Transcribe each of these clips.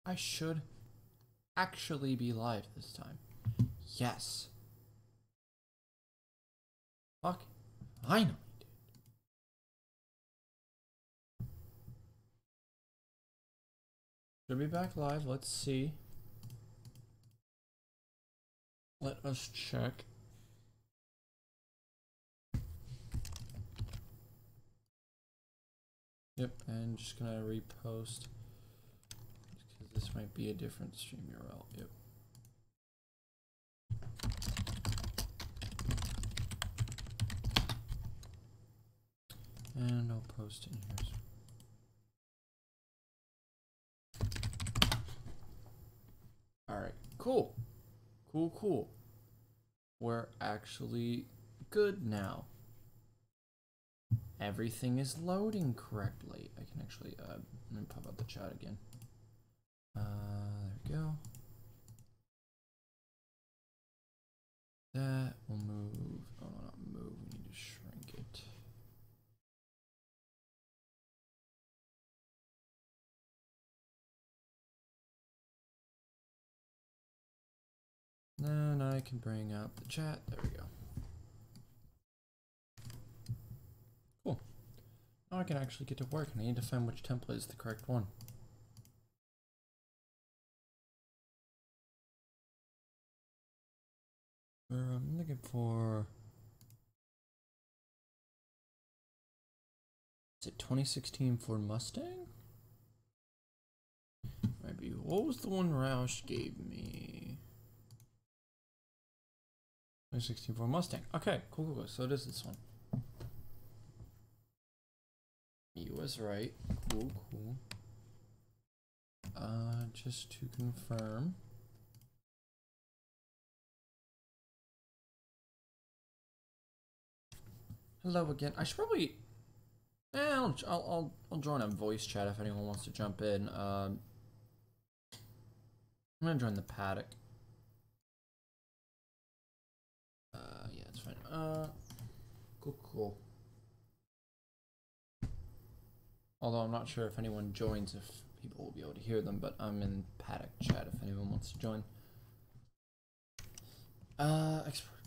I should actually be live this time. Yes. Fuck. Finally, dude. Should be back live. Let's see. Let us check. Yep, and just gonna repost because this might be a different stream URL. Yep. And I'll post in here. Alright, cool. Cool. We're actually good now. Everything is loading correctly. I can actually, let me pop out the chat again. There we go. That will move. Oh, no, not move. We need to shrink it. Then I can bring up the chat. There we go. Cool. Now I can actually get to work, and I need to find which template is the correct one. I'm looking for... Is it 2016 Ford Mustang? Maybe. What was the one Roush gave me? 2016 Ford Mustang. Okay, cool. So it is this one. You was right. Cool. Just to confirm. Hello again. I should probably... I'll join a voice chat if anyone wants to jump in. I'm gonna join the paddock. Yeah, it's fine. Cool. Although I'm not sure if anyone joins, if people will be able to hear them, but I'm in paddock chat if anyone wants to join. Export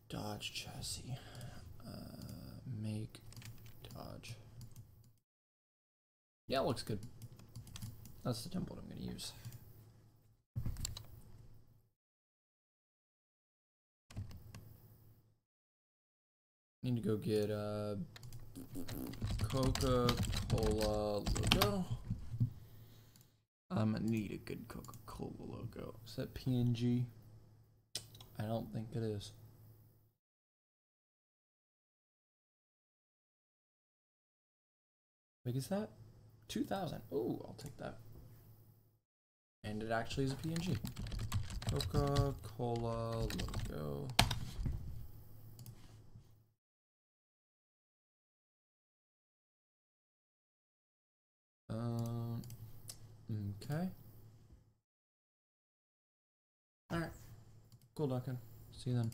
Dodge chassis. Make Dodge. Yeah, it looks good. That's the template I'm gonna use. Need to go get Coca-Cola logo. I'm gonna need a good Coca-Cola logo. Is that PNG? I don't think it is. Big is that? 2,000. Ooh, I'll take that. And it actually is a PNG. Coca-Cola logo. Okay. Alright. Cool, Duncan. See you then.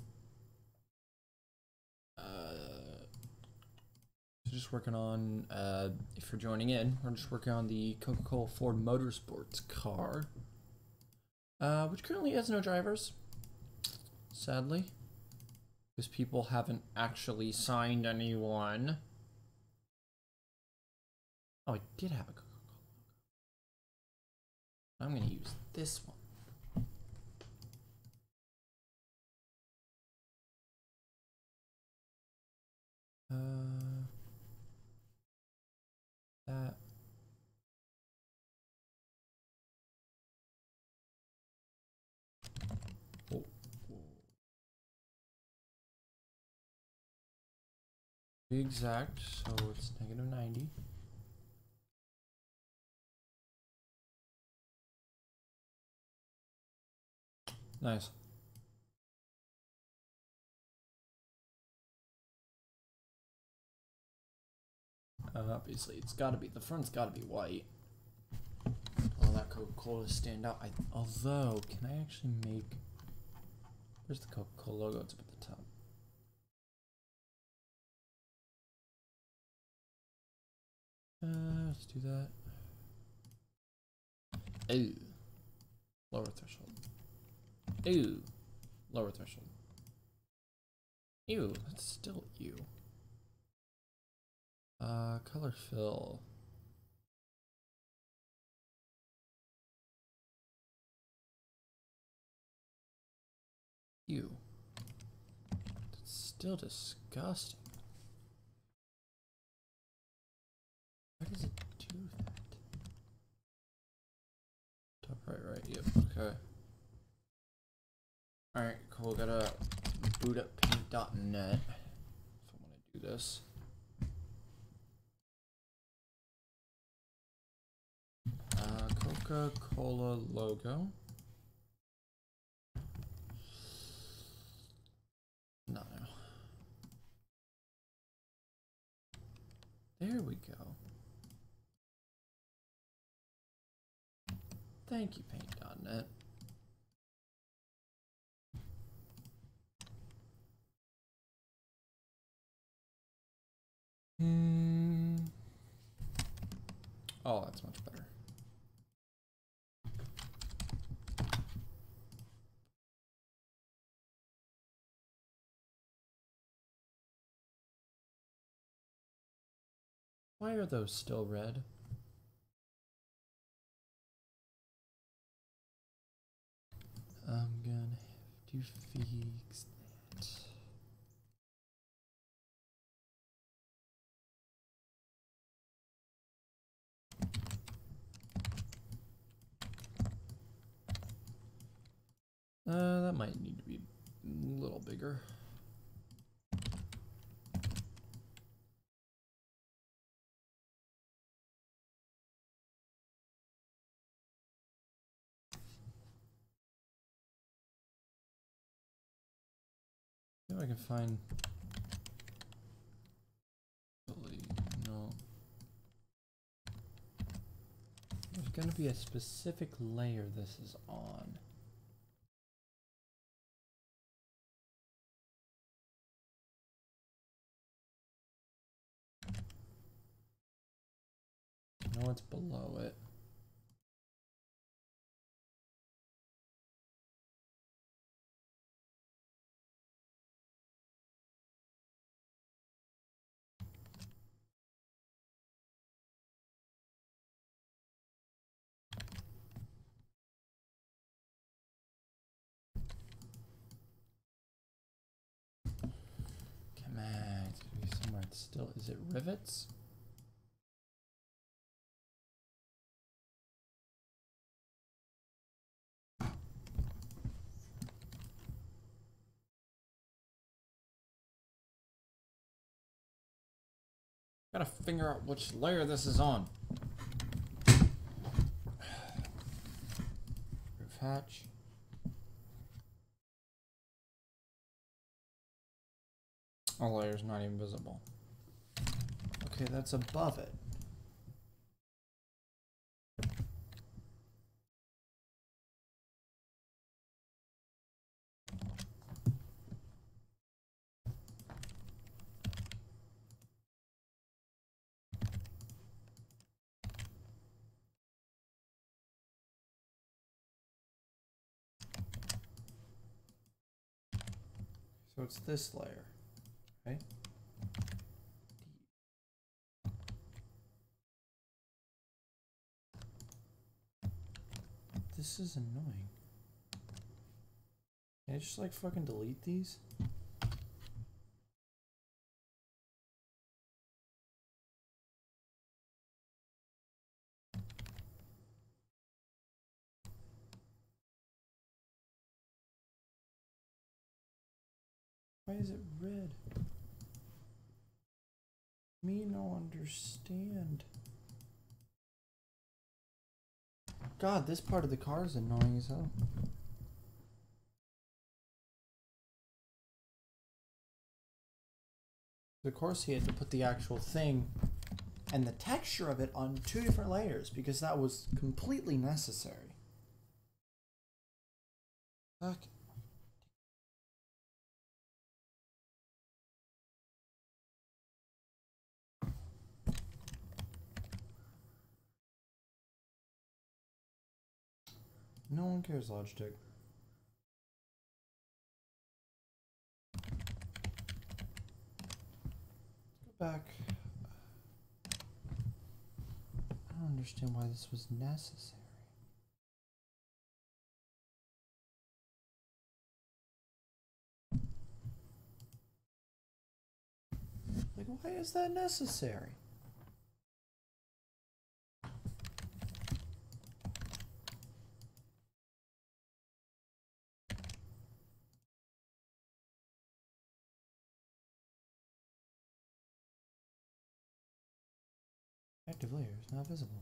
So just working on, if you're joining in, we're just working on the Coca-Cola Ford Motorsports car. Which currently has no drivers. Sadly. Because people haven't actually signed anyone. Oh, I did have a Coca-Cola. I'm gonna use this one. That. Oh. Be exact, so it's -90. Nice. Obviously, it's gotta be, the front's gotta be white. All that Coca-Cola stand out. Although, can I actually make... Where's the Coca-Cola logo? It's up at the top. Let's do that. Oh. Lower threshold. Ew. Lower threshold. Ew. That's still ew. Color fill. Ew. That's still disgusting. Why does it do that? Top right, yep, okay. Alright, cool, gotta boot up paint.net if I want to do this. Coca-Cola logo. No. There we go. Thank you, paint.net. Oh, that's much better. Why are those still red? I'm gonna have to fix that. That might need to be a little bigger. See if I can find. No. There's gonna be a specific layer this is on. I know it's below it. Come on, it's gonna be somewhere. It's still. Is it rivets? Gotta figure out which layer this is on. Roof hatch. Oh, layer's not even visible. Okay, that's above it. So it's this layer, right? This is annoying. Can I just like fucking delete these? Why is it red? Me no understand. God, this part of the car is annoying as hell. Of course he had to put the actual thing and the texture of it on two different layers because that was completely necessary. Fuck. No one cares, Logitech. Go back. I don't understand why this was necessary. Like, why is that necessary? Active layer is not visible.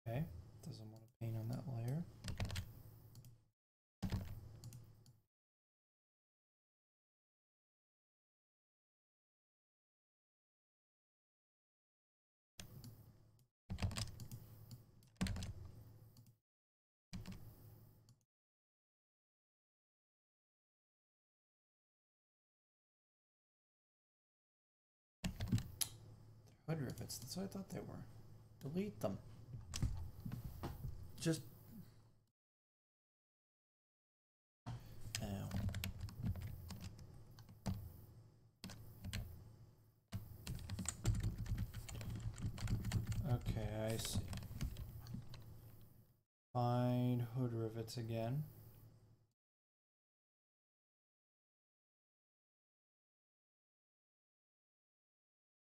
Okay, doesn't want to paint on that layer. Hood rivets, that's what I thought they were. Delete them. Just... Ow. Okay, I see. Find hood rivets again.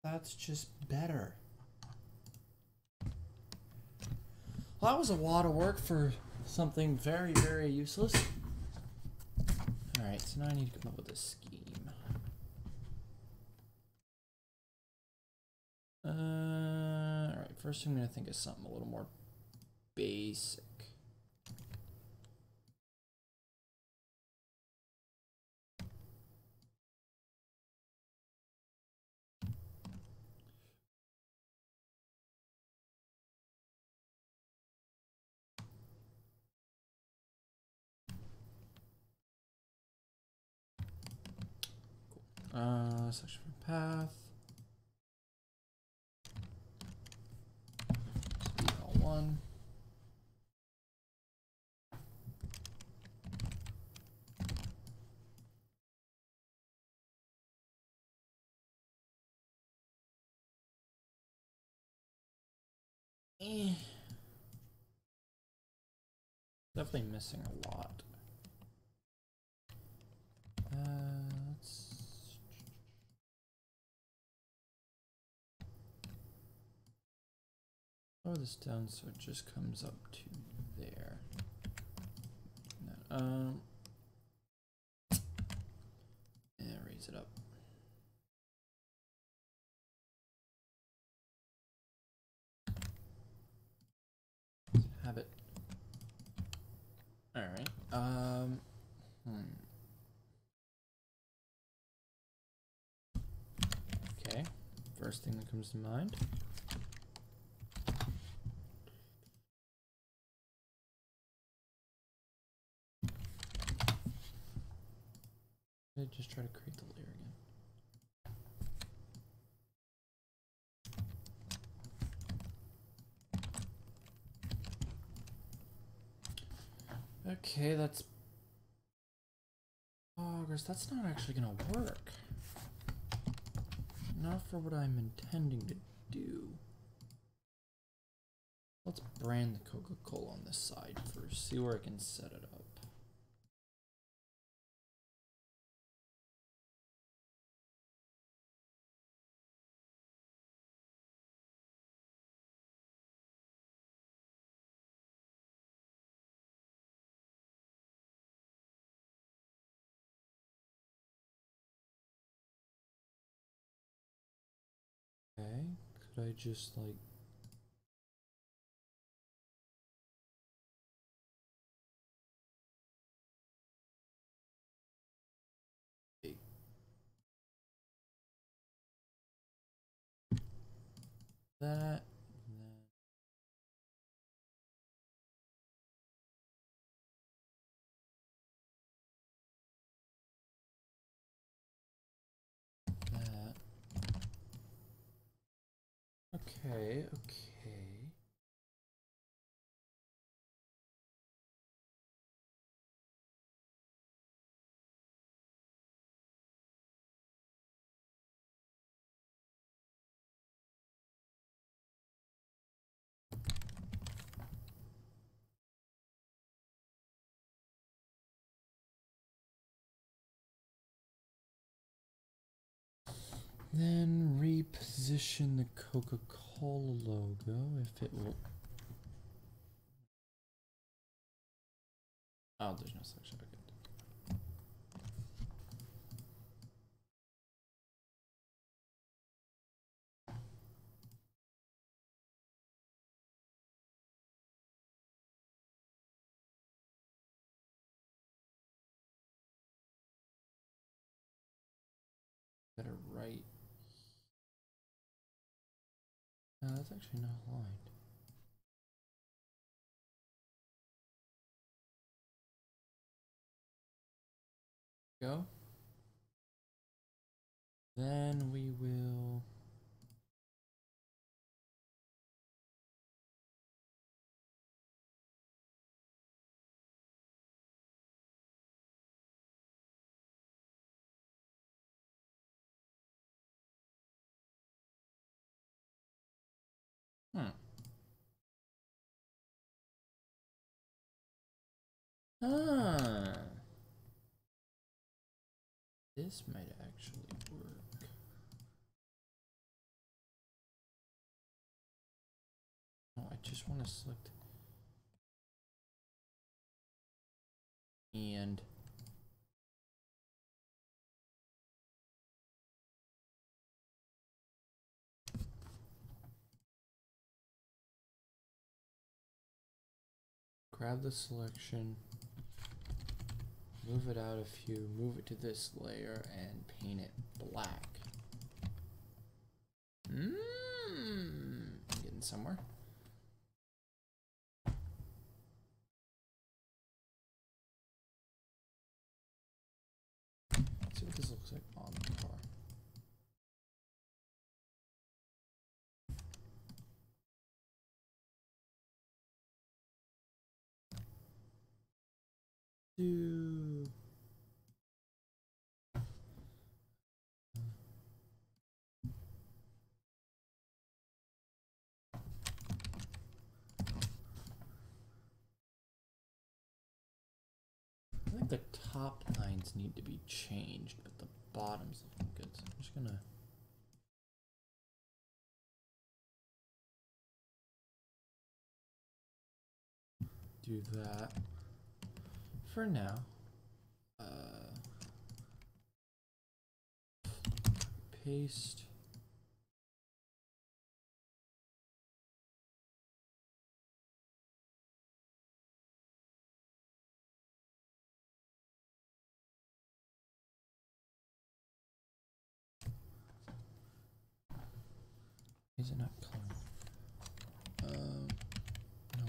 That's just better. Well, that was a lot of work for something very, very useless. Alright, so now I need to come up with a scheme. Alright, first I'm going to think of something a little more basic. Section from path. All1. Definitely missing a lot. Let's slow this down so it just comes up to there. Yeah, raise it up. Have it. All right. Okay. First thing that comes to mind. Just try to create the layer again. Okay, that's progress. That's not actually gonna work. Not for what I'm intending to do. Let's brand the Coca-Cola on this side first. See where I can set it up. Okay, could I just like... that, Okay, okay. Then reposition the Coca-Cola logo if it will. Oh, there's no selection. Okay. Better right. No, that's actually not aligned. Go. Then we will. Ah, this might actually work. Oh, I just want to select and grab the selection, move it out a few, move it to this layer, and paint it black. I'm getting somewhere. Let's see what this looks like on the car. I think the top lines need to be changed, but the bottom's looking good. So I'm just gonna do that for now. Paste. Is it not colored? No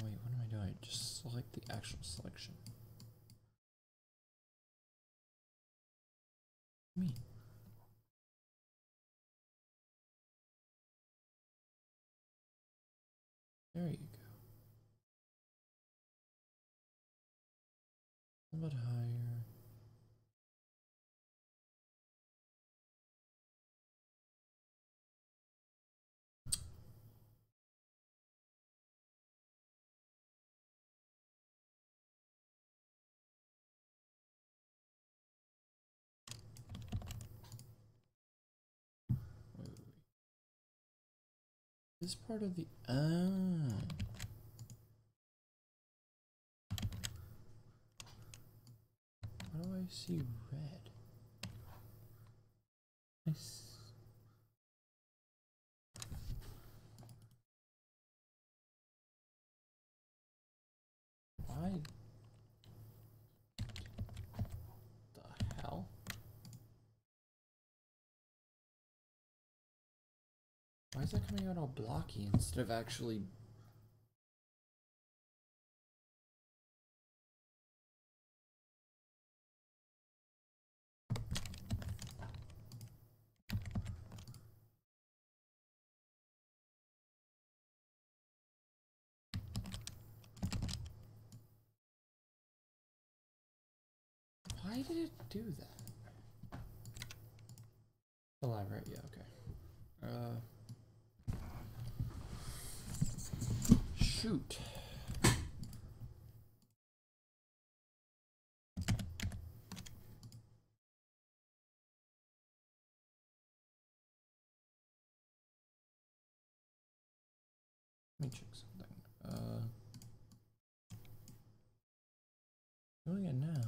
wait, what am I doing? Just select the actual selection. Me. There you go. A little bit higher. Wait. This part of the Why do I see red? Why the hell? Why is that coming out all blocky instead of actually Why did it do that? Alive, right? Yeah, okay. Shoot. Let me check something. Doing it now.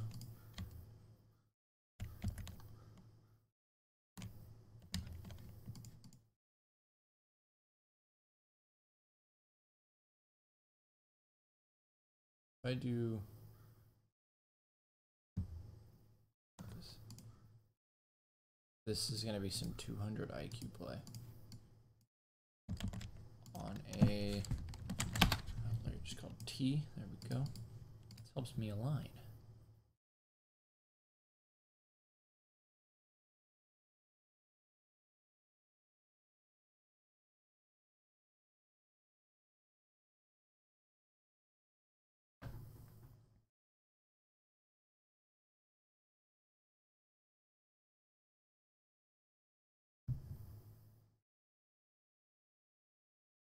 If I do this is gonna be some 200 IQ play on a outlier just called T. There we go. This helps me align.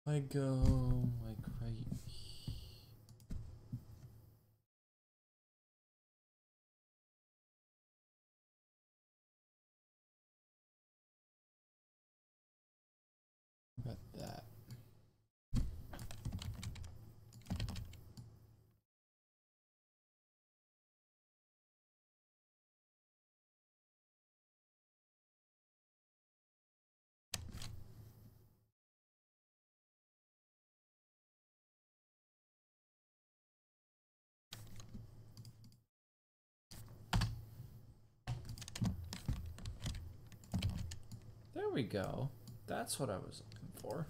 I go like right here. About that. There we go. That's what I was looking for.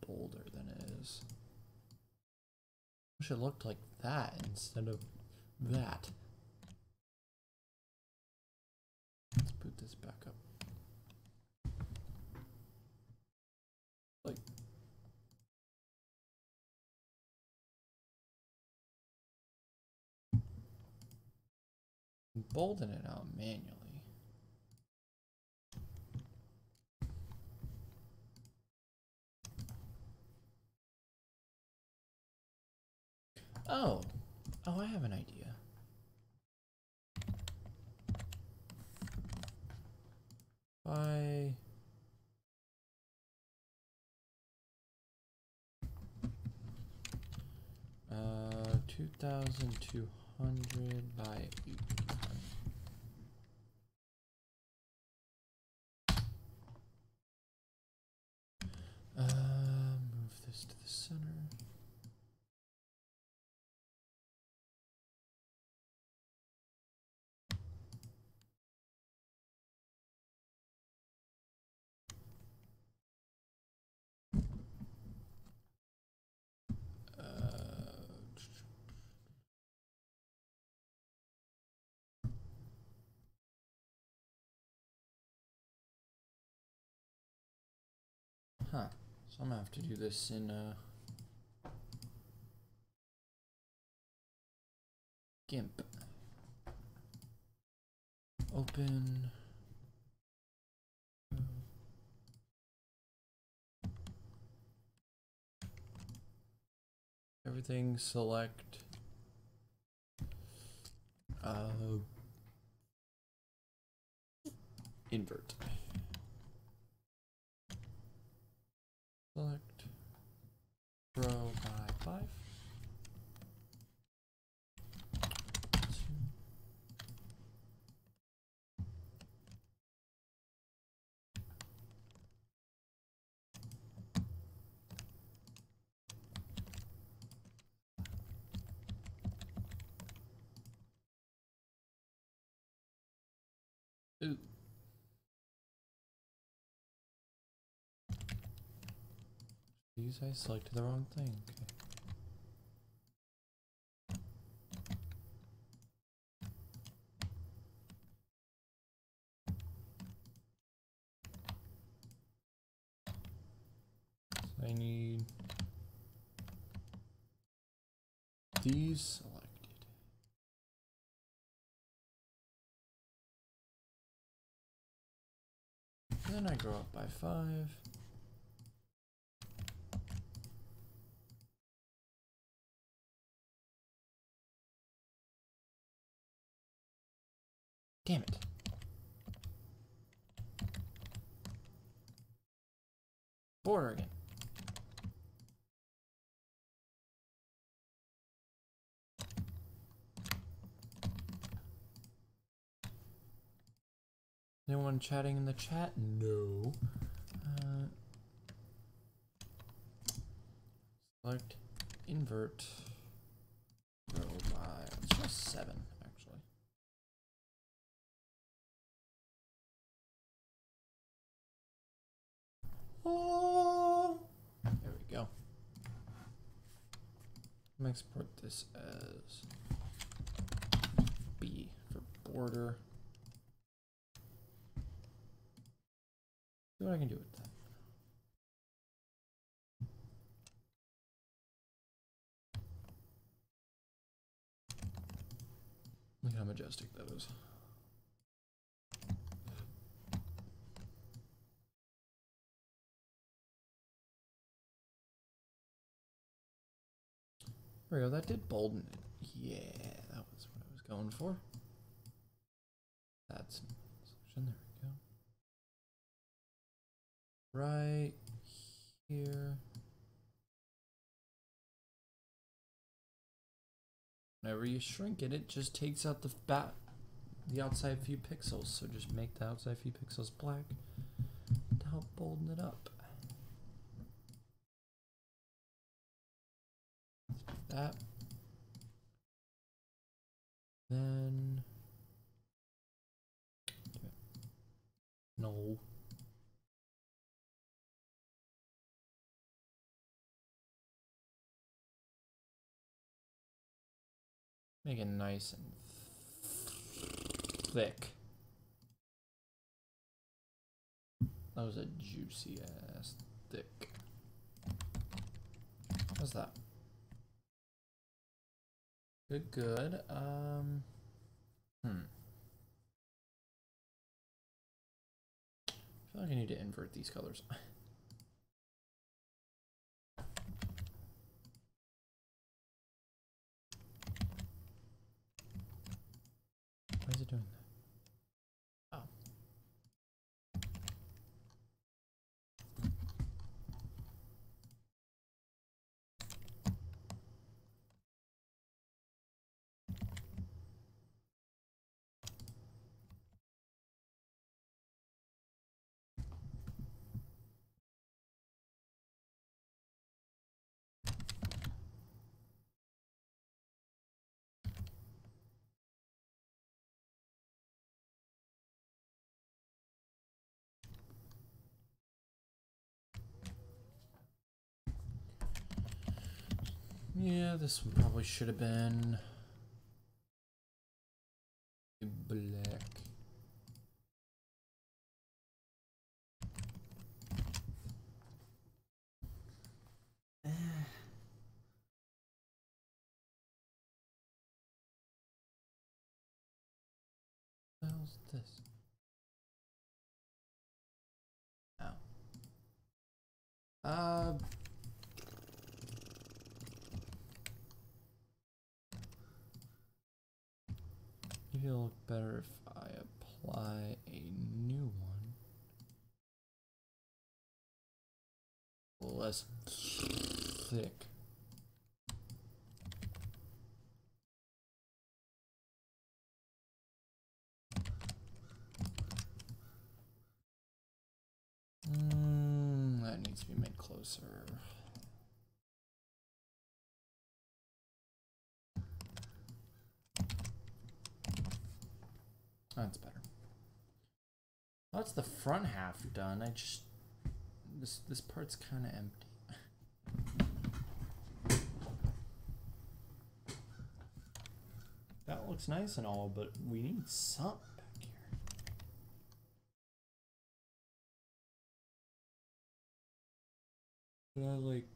Bolder than it is. Wish it looked like that instead of that. Let's boot this back up. Like bolden it out manually. Oh, I have an idea. By 2,200 by 8. Move this to the center. Huh. So I'm gonna have to do this in GIMP. Open. Everything select. Invert. Select row by 5. Ooh. These I selected the wrong thing. Okay. So I need Deselected. Then I grow up by 5. Damn it. Border again. Anyone chatting in the chat? No. Select invert. Grow by, let's try 7 actually. Oh, there we go. I'm gonna export this as B for border. See what I can do with that. Look how majestic that is. There we go, that did bolden it. Yeah, that was what I was going for. That's selection, there we go. Right here. Whenever you shrink it, it just takes out the outside few pixels. So just make the outside few pixels black to help bolden it up. That. Then no. Make it nice and thick. That was a juicy ass thick. How's that? Good, good. I feel like I need to invert these colors. Why is it doing that? Oh. Yeah, this one probably should have been black. What the hell's this? Oh. Maybe it'll look better if I apply a new one. Less thick. That needs to be made closer. That's better. That's the front half done. I just this part's kind of empty. That looks nice and all, but we need something back here. Should I like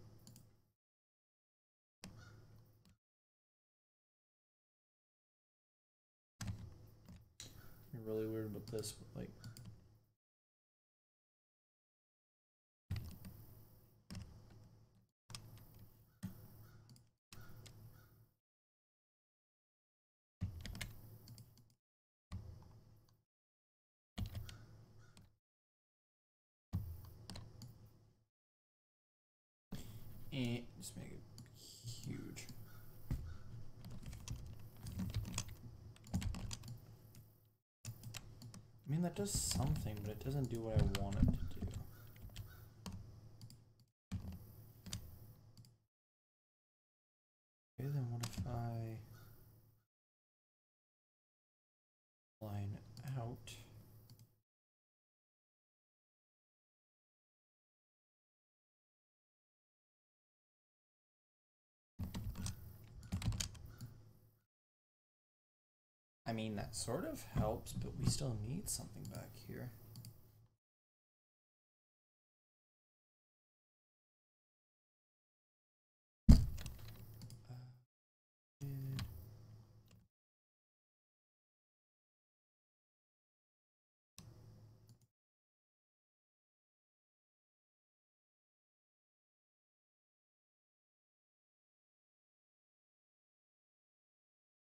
Something really weird about this, but like. Just make it huge. I mean, that does something, but it doesn't do what I want it to do. Okay, then what if I line out? I mean, that sort of helps, but we still need something back here.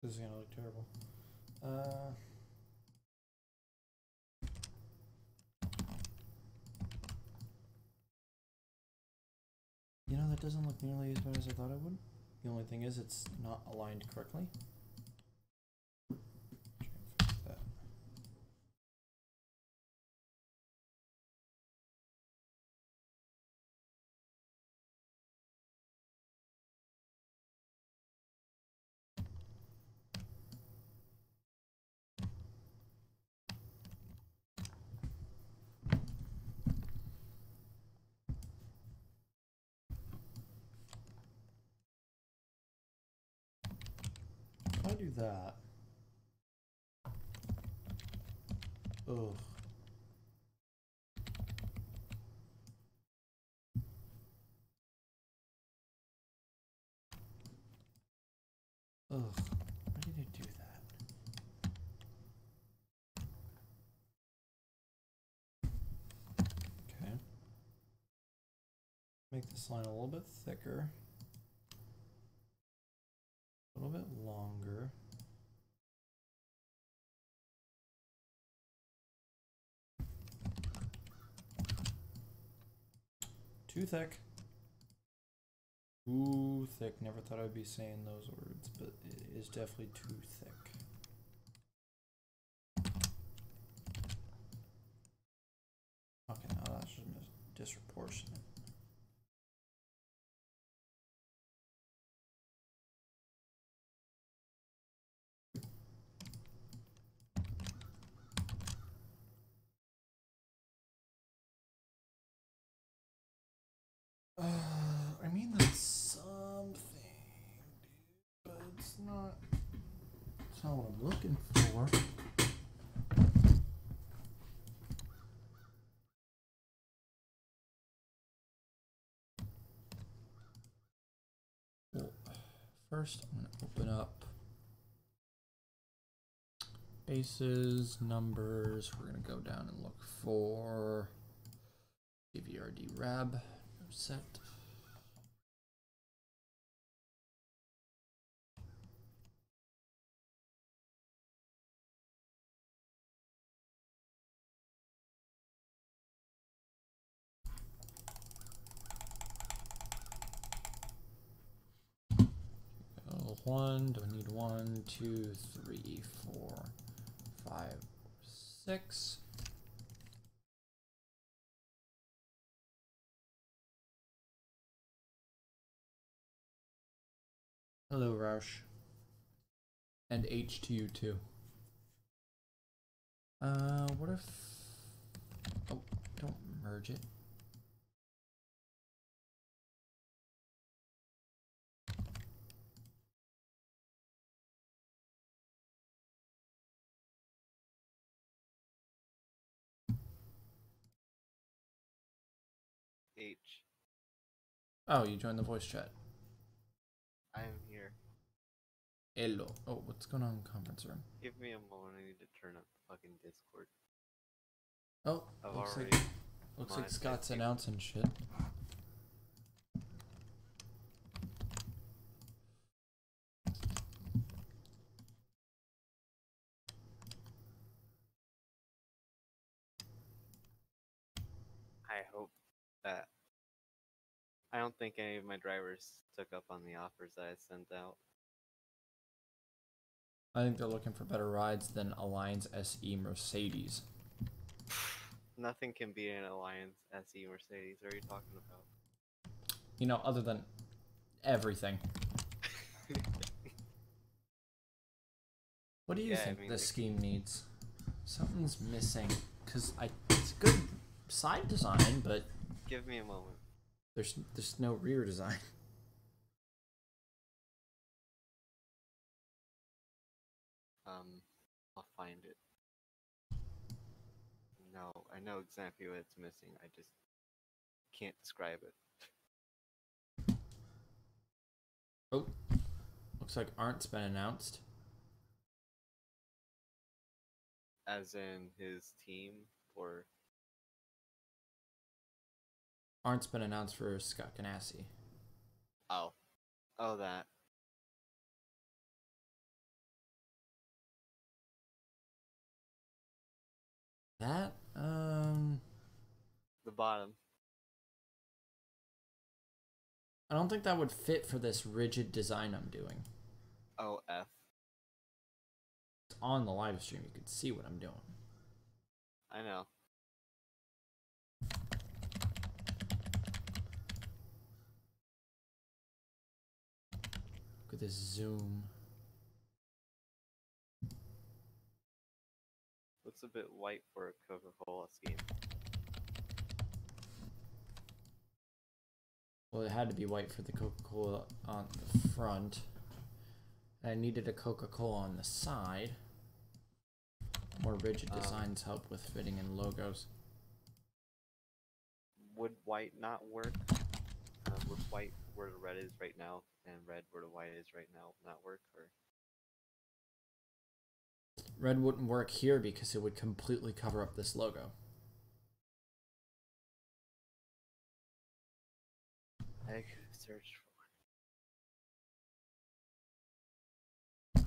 This is gonna look terrible. You know, that doesn't look nearly as bad as I thought it would. The only thing is it's not aligned correctly. Fix that. If I do that. Ugh. Ugh. Why did it do that? Okay. Make this line a little bit thicker. A little bit longer. Too thick. Too thick. Never thought I'd be saying those words, but it is definitely too thick. Okay, now that's just disproportionate. I mean, that's something, dude, but it's not what I'm looking for. Well, first, I'm going to open up bases, numbers. We're going to go down and look for DVRD RAB set. One, do I need 1, 2, 3, 4, 5, 6? Hello, Roush. And H to you too. What if... Oh, don't merge it. H. Oh, you joined the voice chat. I am here. Hello. Oh, what's going on in the conference room? Give me a moment, I need to turn up the fucking Discord. Oh, I've looks already like monetized Scott's people. announcing shit. I hope that I don't think any of my drivers took up on the offers that I sent out. I think they're looking for better rides than Alliance SE Mercedes. Nothing can beat an Alliance SE Mercedes. What are you talking about? You know, other than everything. What do you Yeah, I think mean, this scheme needs? Something's missing. Because it's good side design, but give me a moment. there's no rear design. I'll find it. No, I know exactly what it's missing. I just can't describe it. Oh, looks like Arndt's been announced. As in his team, or Arndt's been announced for Scott Ganassi. oh, that. That, The bottom. I don't think that would fit for this rigid design I'm doing. Oh, F. On the live stream, you could see what I'm doing. I know. Look at this zoom. Looks a bit white for a Coca-Cola scheme. Well, it had to be white for the Coca-Cola on the front. I needed a Coca-Cola on the side. More rigid designs help with fitting in logos. Would white not work? Would white where the red is right now and red where the white is right now not work? Or Red wouldn't work here because it would completely cover up this logo. I could have searched for it.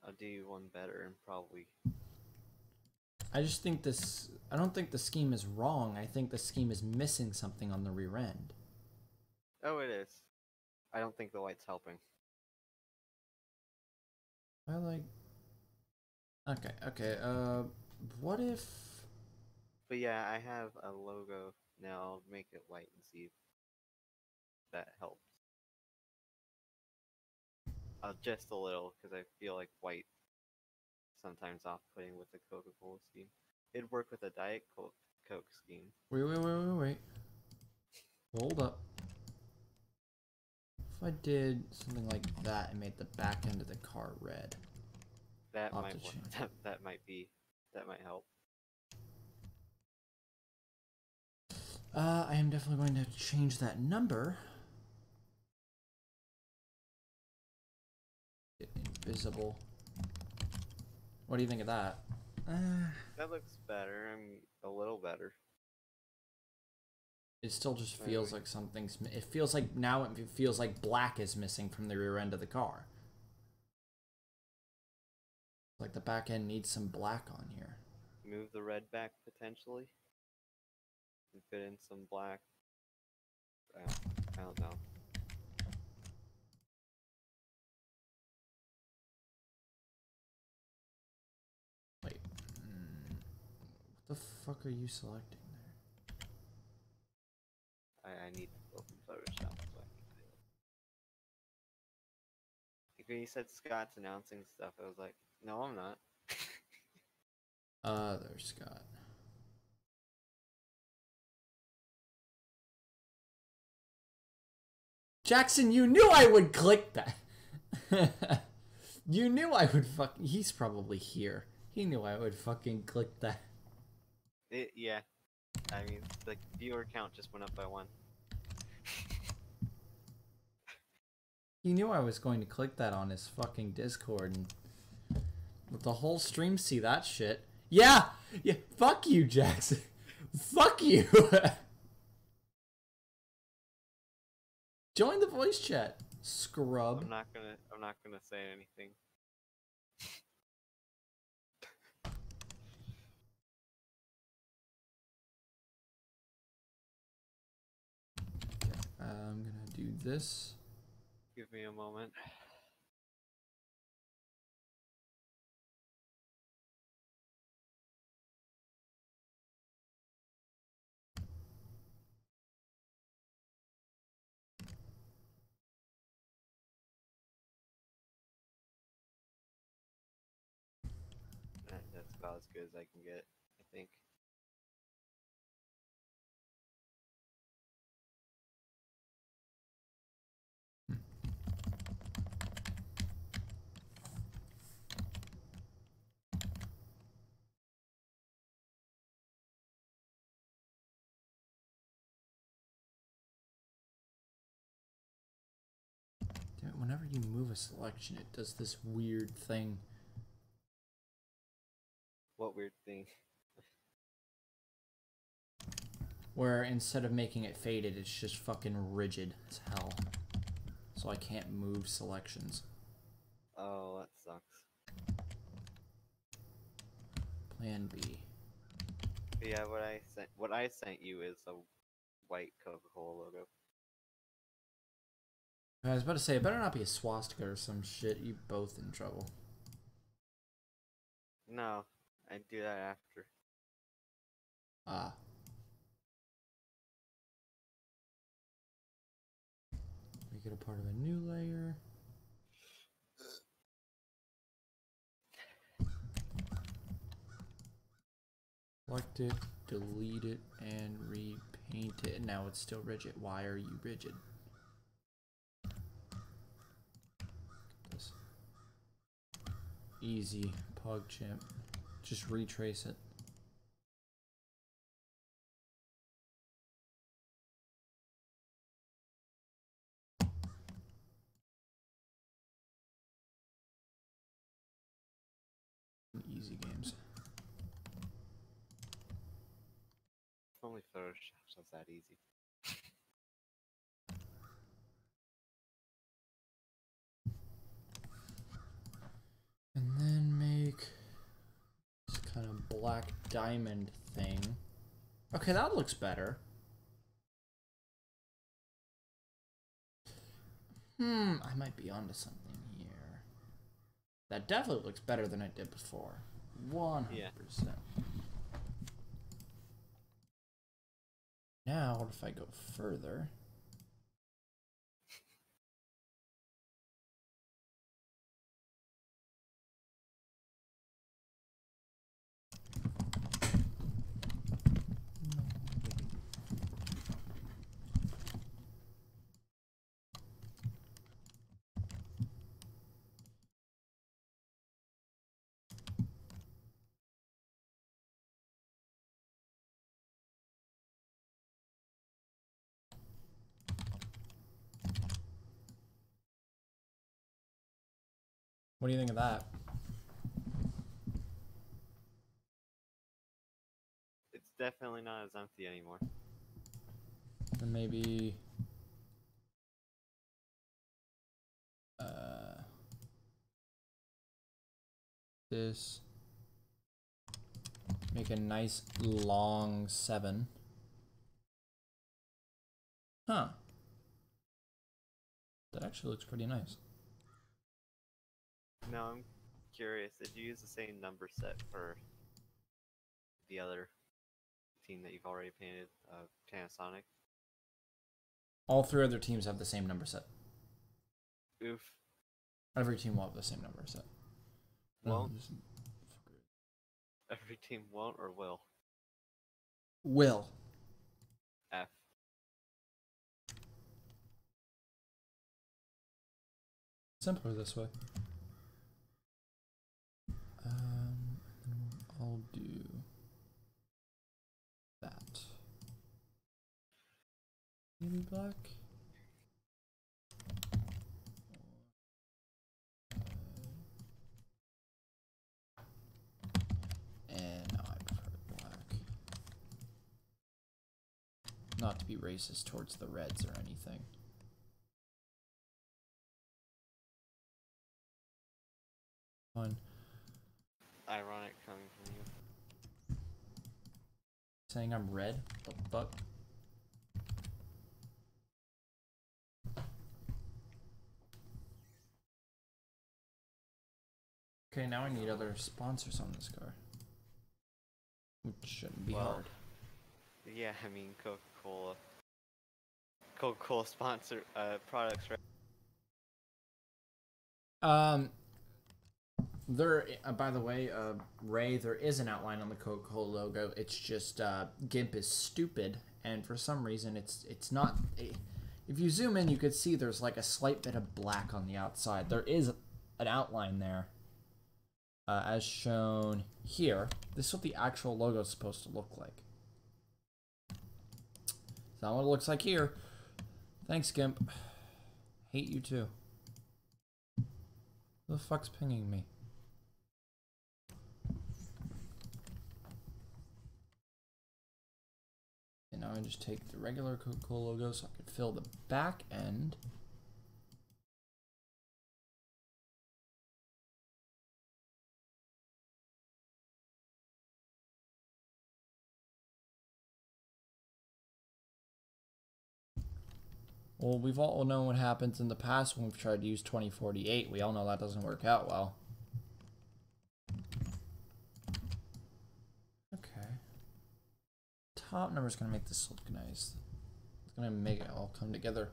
I'll do you one better and probably. I just think this... I don't think the scheme is wrong. I think the scheme is missing something on the rear end. Oh, it is. I don't think the white's helping. I like... Okay, what if... But yeah, I have a logo now. I'll make it white and see if that helps. Just a little, because I feel like white sometimes off-putting with the Coca-Cola scheme. It'd work with a Diet Coke scheme. Wait. Hold up. If I did something like that and made the back end of the car red. That might work. that might help. I am definitely going to change that number. Invisible. What do you think of that? That looks better. I'm a little better. It still just feels like something's... It feels like now it feels like black is missing from the rear end of the car. Like the back end needs some black on here. Move the red back potentially. And fit in some black. I don't know. Wait. What the fuck are you selecting there? I need to open Photoshop so I can do it. Like when you said Scott's announcing stuff, I was like, no, I'm not. There's Scott. Jackson, you knew I would click that. You knew I would He's probably here. He knew I would fucking click that. Yeah. I mean, the viewer count just went up by 1. He knew I was going to click that on his fucking Discord and let the whole stream see that shit. Yeah! Yeah, fuck you, Jackson. Fuck you! Join the voice chat, scrub. I'm not gonna say anything. I'm gonna do this. Give me a moment. That's about as good as I can get, I think. Damn it, whenever you move a selection, it does this weird thing. What weird thing? Where instead of making it faded, it's just fucking rigid as hell. So I can't move selections. Oh, that sucks. Plan B. But yeah, what I sent you is a white Coca-Cola logo. I was about to say, it better not be a swastika or some shit. You both in trouble. No, I do that after. Ah. Make it a part of a new layer. Select it, delete it, and repaint it. And now it's still rigid. Why are you rigid? This. Easy, PogChamp. Just retrace it. Easy games. If only Photoshop was that easy. And then make this kind of black diamond thing. Okay, that looks better. I might be onto something here. That definitely looks better than it did before. 100%. Yeah. Now, what if I go further? What do you think of that? It's definitely not as empty anymore. Then maybe this. Make a nice long 7. Huh. That actually looks pretty nice. No, I'm curious. Did you use the same number set for the other team that you've already painted, Panasonic? All 3 other teams have the same number set. Oof. Every team will have the same number set. Won't? Every team won't or will? Will. F. Simpler this way. I'll do that. Maybe black. Not to be racist towards the Reds or anything. Fun. Ironic coming from you. Saying I'm red? The fuck? Okay, now I need other sponsors on this car. Which shouldn't be hard. Yeah, I mean Coca-Cola. Coca-Cola sponsor products, right? There, by the way, Ray, there is an outline on the Coca-Cola logo. It's just GIMP is stupid, and for some reason, it's not. If you zoom in, you could see there's like a slight bit of black on the outside. There is an outline there, as shown here. This is what the actual logo is supposed to look like. It's not what it looks like here. Thanks, GIMP. Hate you too. Who the fuck's pinging me? And now I just take the regular Coca-Cola logo so I can fill the back end. Well, we've all known what happens in the past when we've tried to use 2048. We all know that doesn't work out well. Okay. Top number's gonna make this look nice. It's gonna make it all come together.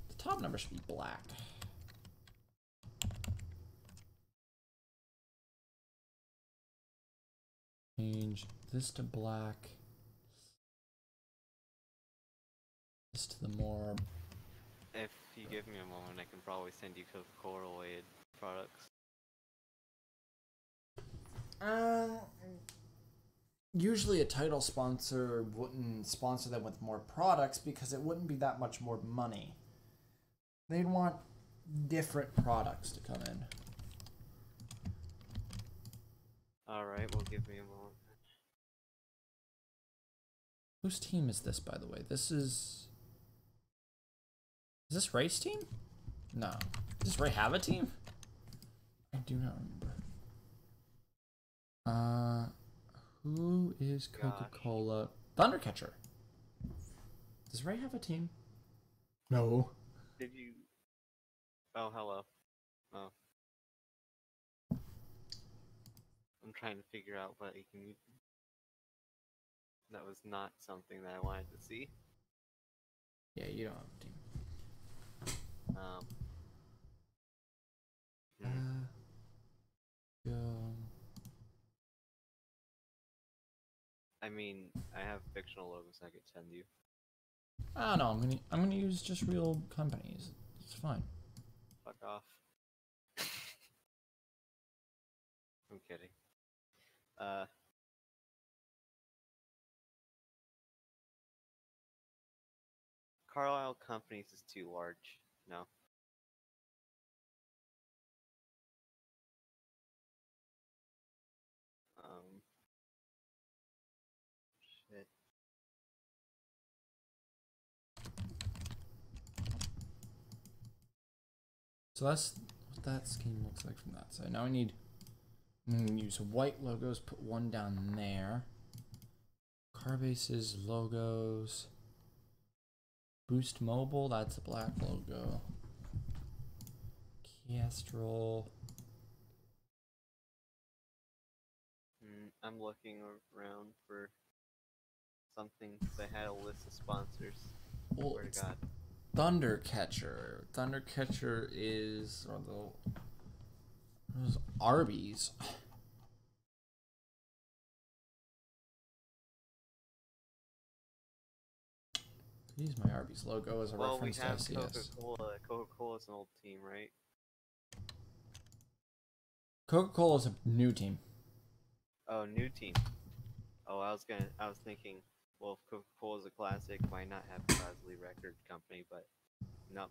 The top number should be black. Change this to black. This to the more... If you give me a moment, I can probably send you Coca-Cola related products. Usually a title sponsor wouldn't sponsor them with more products because it wouldn't be that much more money. They'd want different products to come in. Alright, well give me a moment. Whose team is this, by the way? This is... Is this Ray's team? No. Does Ray have a team? I do not remember. Who is Coca-Cola? Thundercatcher. Does Ray have a team? No. Did you... Oh, hello. Oh. I'm trying to figure out what you can... That was not something that I wanted to see. Yeah, you don't have a team. I mean, I have fictional logos I could send you. I don't know. I'm gonna use just real companies. It's fine. Fuck off. I'm kidding. Carlisle Companies is too large. No. Shit. So that's what that scheme looks like from that side. Now I'm gonna use white logos, put one down there. Carbase's logos. Boost Mobile, that's a black logo. Castrol. I'm looking around for something because I had a list of sponsors. Well, Swear to God. Thundercatcher. Thundercatcher is those Arby's. Use my Arby's logo as a reference to ICS. Coca-Cola. Coca-Cola's an old team, right? Coca-Cola is a new team. Oh, new team. Oh, I was thinking, well, if Coca-Cola's a classic, why not have Bosley Record Company? But no.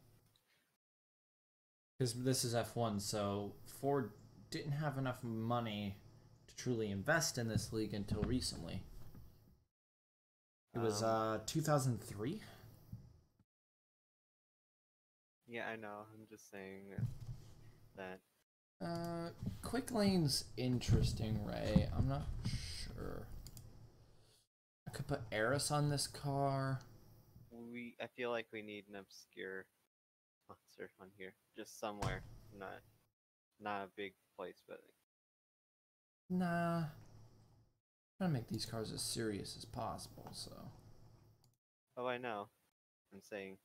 Because this is F1, so Ford didn't have enough money to truly invest in this league until recently. It was 2003. Yeah, I know. I'm just saying that. Quick lane's interesting, Ray. I'm not sure. I could put Eris on this car. I feel like we need an obscure sponsor on here, just somewhere, not a big place, but Nah. I'm trying to make these cars as serious as possible, so. oh, I know. I'm saying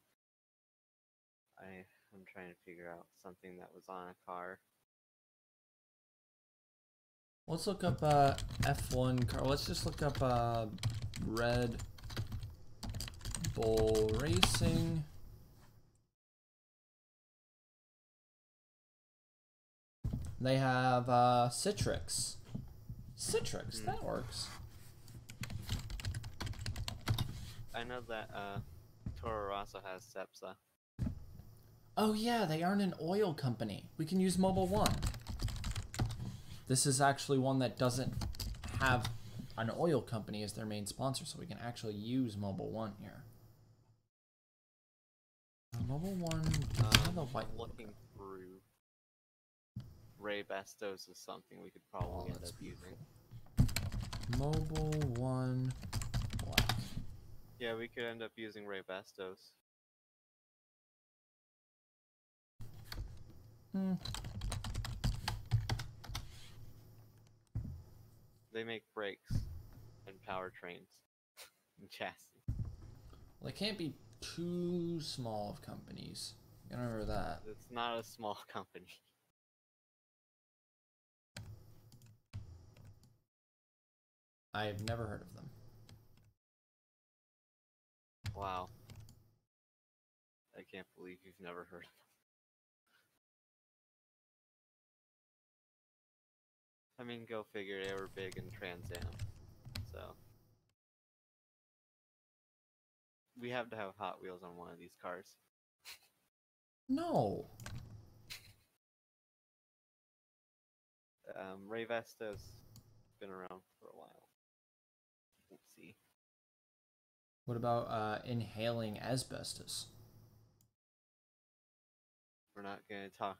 I'm trying to figure out something that was on a car. Let's look up F1 car. Let's just look up Red Bull Racing. They have Citrix. Citrix, that works. I know that Toro Rosso has Cepsa. Oh yeah, they aren't an oil company. We can use Mobile One. This is actually one that doesn't have an oil company as their main sponsor, so we can actually use Mobile One here. Mobile One, the white looking through. Ray Bastos is something we could probably end up using. Mobile One Black. Yeah, we could end up using Ray Bastos. They make brakes and powertrains and chassis. Well, they can't be too small of companies. You gotta remember that. It's not a small company. I have never heard of them. Wow. I can't believe you've never heard of them. I mean, go figure, they were big in Trans Am, so. We have to have Hot Wheels on one of these cars. No. Ray Vestas been around for a while. Let's see. What about inhaling asbestos? We're not gonna talk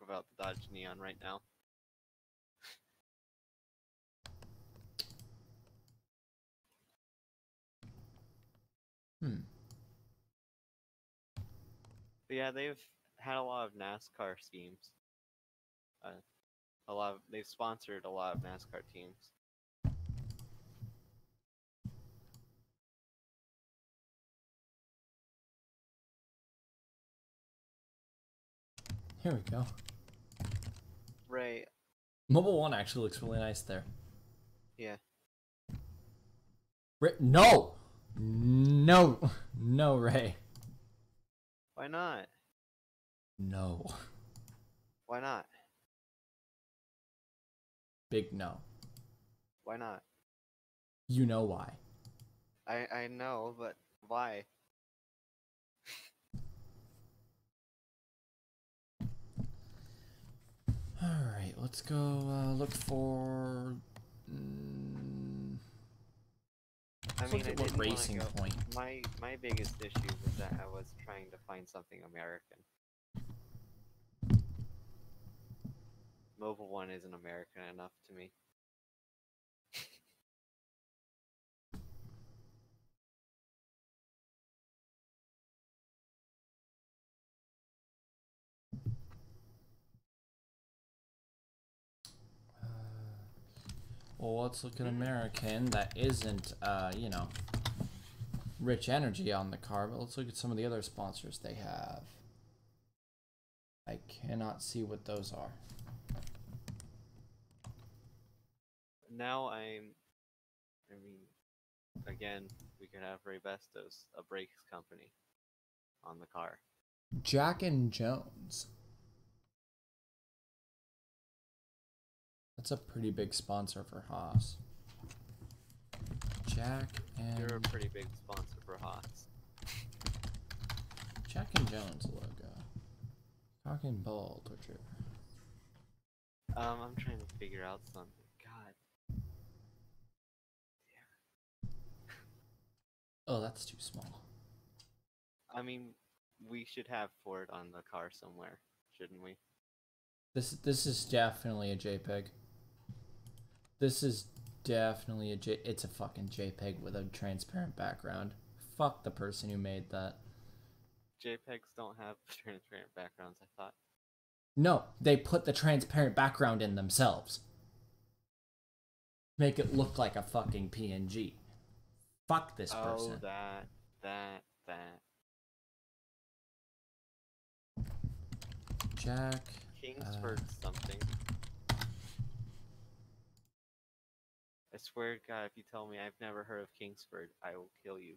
about the Dodge Neon right now. But yeah, they've had a lot of NASCAR schemes. They've sponsored a lot of NASCAR teams. Here we go. Ray. Mobile One actually looks really nice there. Yeah. No! No! No, Ray. Why not? No. Why not? Big no. Why not? You know why. I know, but why? Alright, let's go look for... I mean, look at what Racing Point. My biggest issue was that I was trying to find something American. Mobile One isn't American enough to me. Well, let's look at American that isn't, you know, Rich Energy on the car, but let's look at some of the other sponsors they have. I cannot see what those are. Now I mean, again, we could have Ray Bastos, a brakes company, on the car. Jack and Jones. That's a pretty big sponsor for Haas. Jack and... You're a pretty big sponsor for Haas. Jack and Jones logo. Talking ball, Twitcher. I'm trying to figure out something. God. Oh, that's too small. I mean, we should have Ford on the car somewhere, shouldn't we? This is definitely a JPEG. This is definitely it's a fucking JPEG with a transparent background. Fuck the person who made that. JPEGs don't have transparent backgrounds, I thought. No, they put the transparent background in themselves. Make it look like a fucking PNG. Fuck this person. Oh, that. Jack. Kingsford something. I swear to God, if you tell me I've never heard of Kingsford, I will kill you.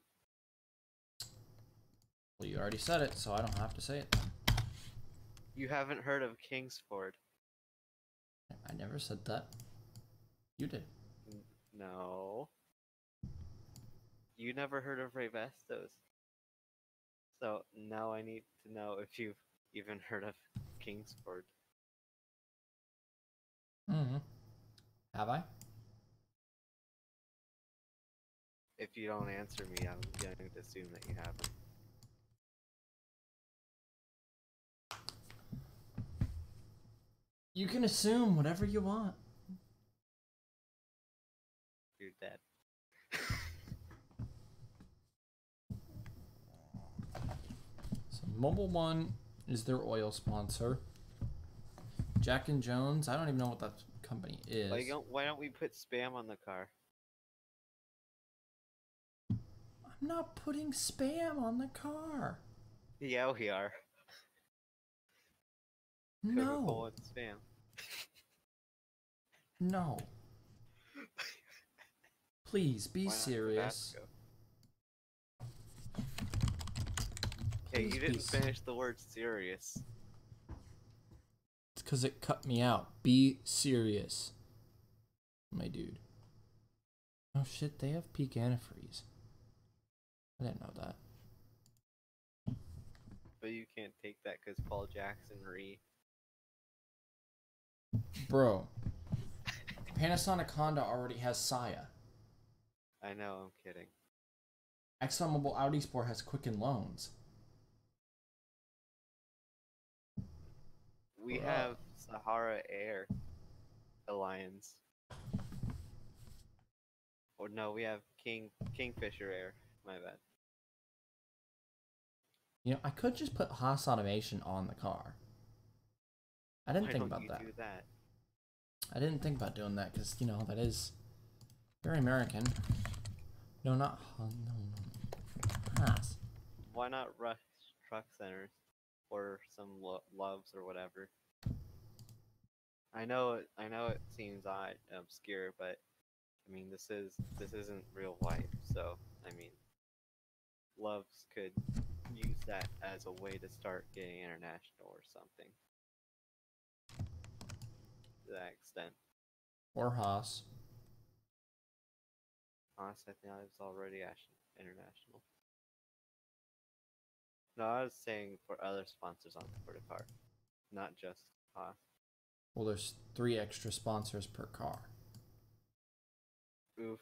Well, you already said it, so I don't have to say it. You haven't heard of Kingsford? I never said that. You did. No. You never heard of Ray Bastos. So now I need to know if you've even heard of Kingsford. Mm-hmm. Have I? If you don't answer me, I'm going to assume that you haven't. You can assume whatever you want. You're dead. So Mobile One is their oil sponsor. Jack and Jones, I don't even know what that company is. Why don't we put spam on the car? I'm not putting spam on the car. Yeah, we are. No. Coca-Cola and spam. No. Please be Why not serious. Tabasco? Okay, you Please didn't be finish the word serious. It's because it cut me out. Be serious. My dude. Oh shit, they have peak antifreeze. I didn't know that. But you can't take that because Paul Jackson Bro. Panasonic Honda already has Saya. I know, I'm kidding. ExxonMobil Audi Sport has Quicken Loans. We have Sahara Air Alliance. Or no, we have Kingfisher Air. My bad. You know, I could just put Haas Automation on the car. I didn't think about that. Do that? I didn't think about doing that because, you know, that is very American. No, not Haas. Why not Rush Truck Centers or some Loves or whatever? I know it seems odd, obscure, but I mean this isn't real life, so I mean Loves could use that as a way to start getting international or something. To that extent. Or Haas. Haas, I think I was already international. No, I was saying for other sponsors for the car, not just Haas. Well, there's 3 extra sponsors per car. Oof.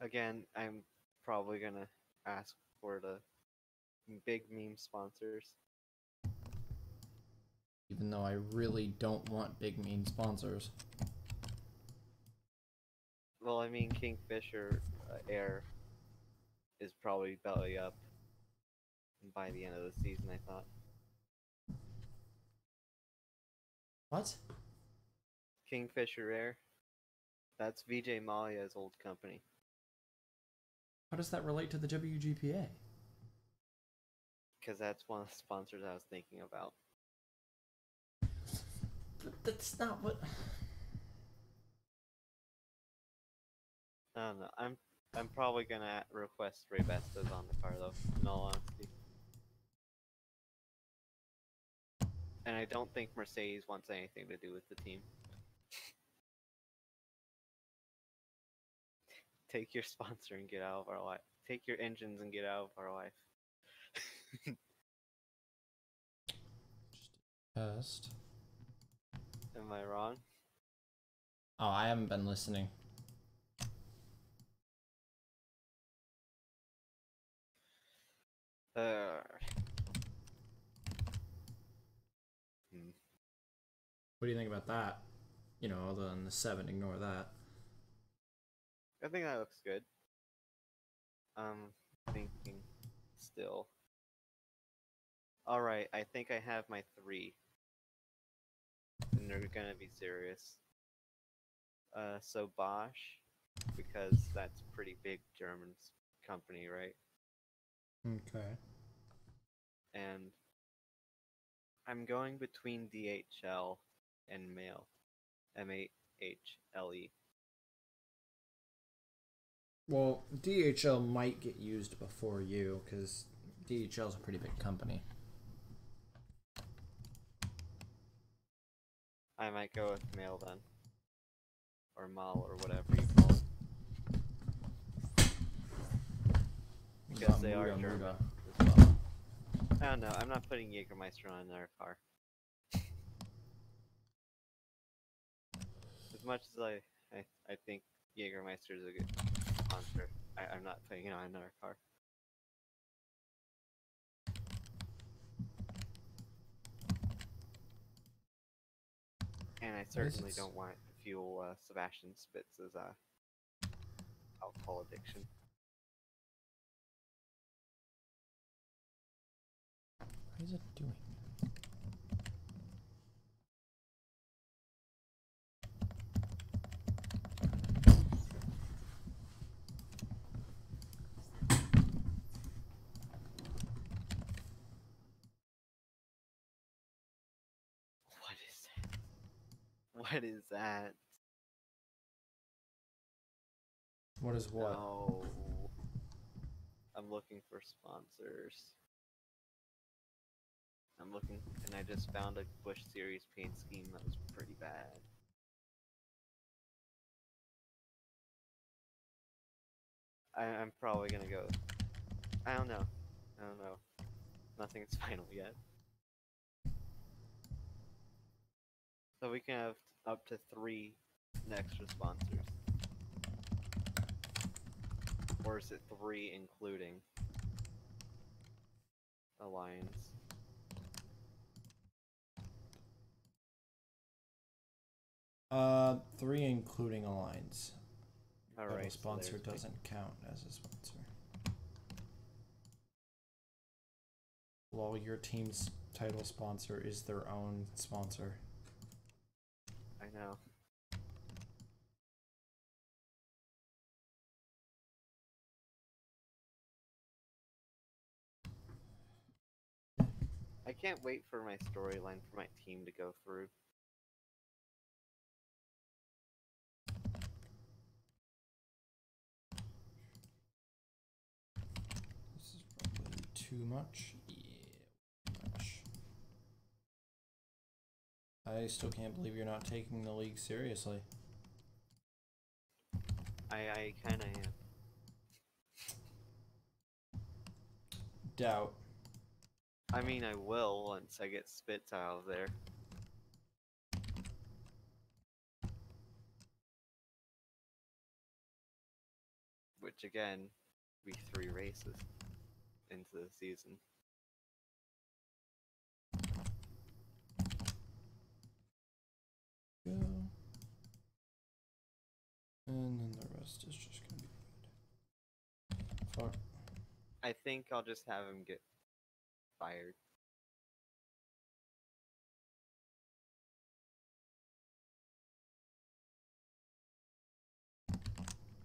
Again, I'm probably gonna ask for the big meme sponsors. Even though I really don't want big mean sponsors. Well, I mean, Kingfisher Air is probably belly up by the end of the season, I thought. What? Kingfisher Air? That's Vijay Mallya's old company. How does that relate to the WGPA? Because that's one of the sponsors I was thinking about. That's not what... I don't know. I'm probably gonna request Ray Bastos on the car though, in all honesty. And I don't think Mercedes wants anything to do with the team. Take your sponsor and get out of our life. Take your engines and get out of our life. Test. Am I wrong? Oh, I haven't been listening. Uh, hmm. What do you think about that? You know, other than the 7, ignore that. I think that looks good. Thinking still. Alright, I think I have my 3. And they're gonna be serious. So Bosch, because that's pretty big German company, right? Okay. And I'm going between DHL and Mail. MAHLE. Well, DHL might get used before you, because DHL is a pretty big company. I might go with Mail then. Or Mal, or whatever you call it. Because they are German as well. I don't know, I'm not putting Jägermeister on another car. As much as I think Jägermeister is a good sponsor, I'm not putting it on another car. And I certainly don't want to fuel Sebastian Spitz's alcohol addiction. What is it doing? What is that? What is what? No. I'm looking for sponsors. I'm looking, and I just found a Busch Series paint scheme that was pretty bad. I'm probably gonna go. I don't know. Nothing's final yet. So we can have up to 3 extra sponsors. Or is it 3 including Alliance? Three including Alliance. Alright, A sponsor so doesn't count as a sponsor. Well, your team's title sponsor is their own sponsor. I know. I can't wait for my storyline for my team to go through. This is probably too much. Yeah, too much. I still can't believe you're not taking the league seriously. I kinda am. Doubt. I mean, I will once I get Spitz out of there. Which again, be 3 races into the season. Go. And then the rest is just gonna be good. Fuck. I think I'll just have him get fired.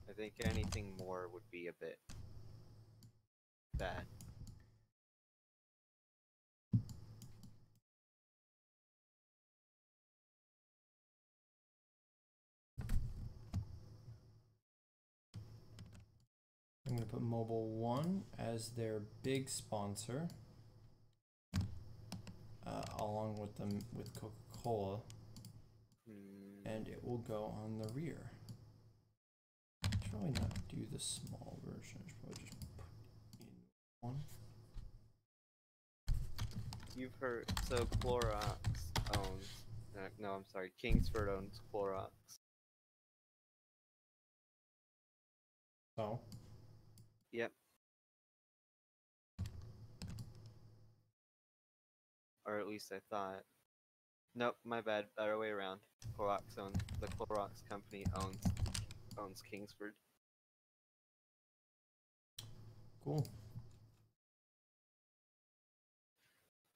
I think anything more would be a bit bad. I'm gonna put Mobile One as their big sponsor, along with them with Coca-Cola, and it will go on the rear. Should probably not do the small version. I should probably just put in one. You've heard, so Clorox owns, no, I'm sorry, Kingsford owns Clorox. So. Yep. or at least I thought. Nope, my bad. Better way around. The Clorox company owns Kingsford. Cool.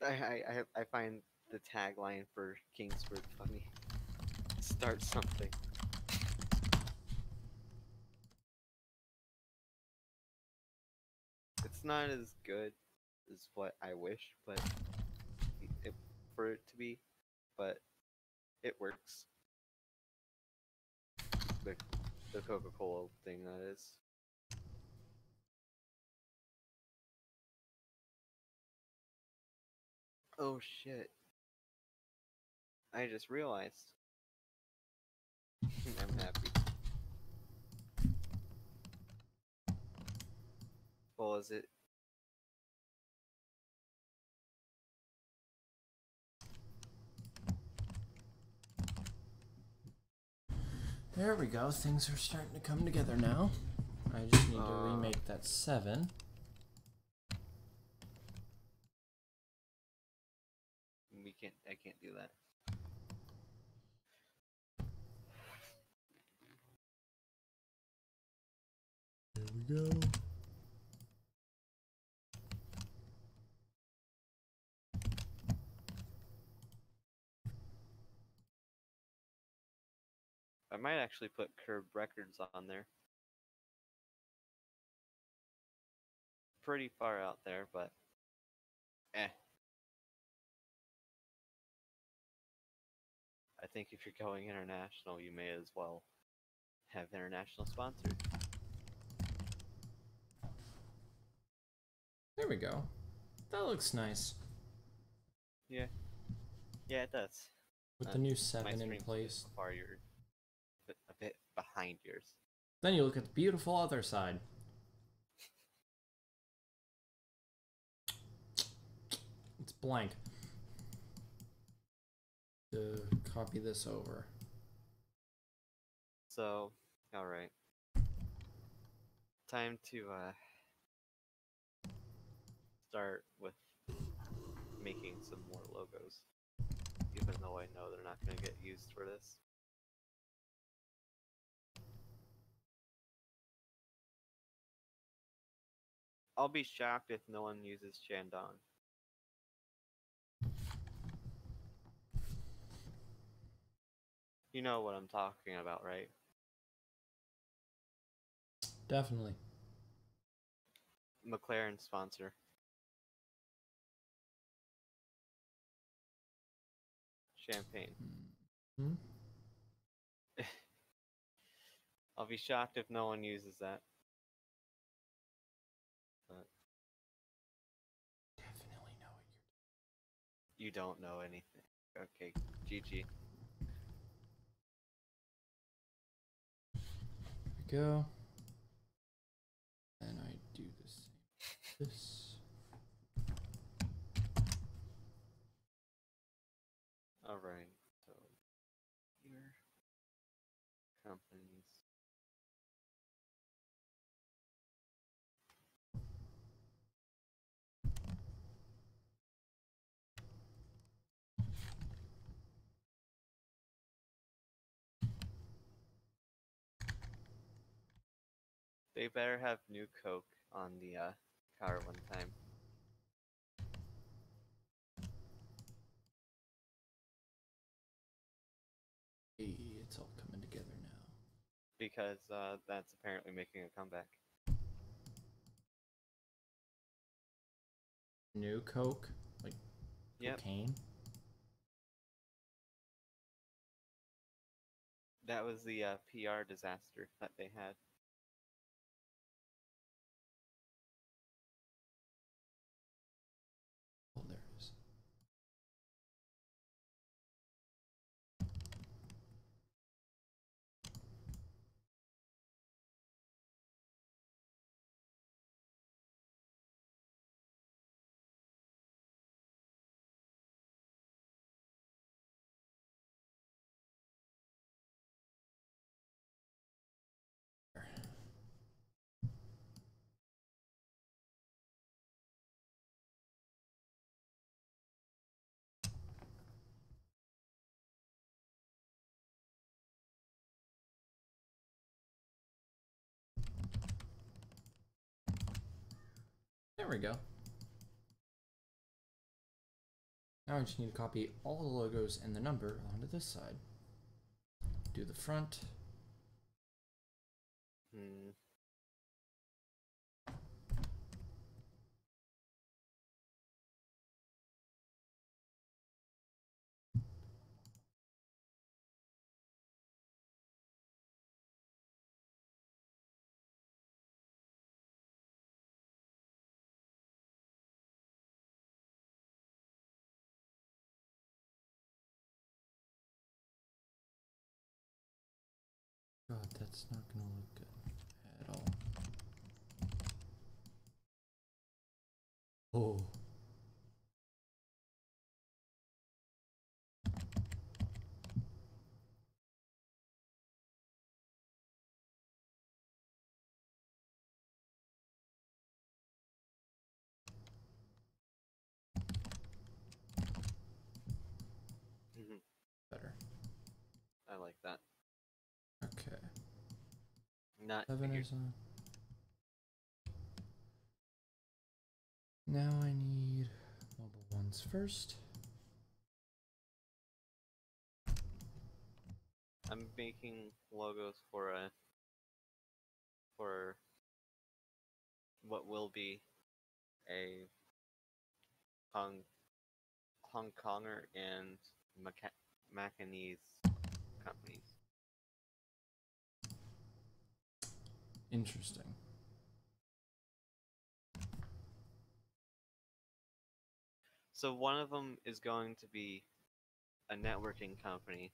I find the tagline for Kingsford funny. Start something. It's not as good as what I wish, but for it to be, but it works. The Coca-Cola thing, that is. Oh shit. I just realized. I'm happy. Well, is it? There we go. Things are starting to come together now. I just need to remake that 7. I can't do that. There we go. I might actually put Curb Records on there. Pretty far out there, but eh. I think if you're going international, you may as well have international sponsored. There we go. That looks nice. Yeah. Yeah, it does. With the new My 7 in screen's place. a bit behind yours. Then you look at the beautiful other side. It's blank. To copy this over. So, alright. Time to start with making some more logos. Even though I know they're not going to get used for this. I'll be shocked if no one uses Shandong. You know what I'm talking about, right? Definitely. McLaren sponsor. Champagne. Hmm? I'll be shocked if no one uses that. But Definitely know what you don't know anything. Okay, GG. There we go. And I do the same. This. Alright, so here. Companies. They better have new Coke on the car one time. Hey, it's all coming together now. Because that's apparently making a comeback. New Coke? Like cocaine? That was the PR disaster that they had. Oh, there it is. There we go. Now I just need to copy all the logos and the number onto this side. Do the front. God, that's not gonna look good at all. Oh. Better. I like that. Okay. Not 7 figured. is on. Now I need mobile ones first. I'm making logos for what will be a Hong Konger and Macanese companies. Interesting. So one of them is going to be a networking company,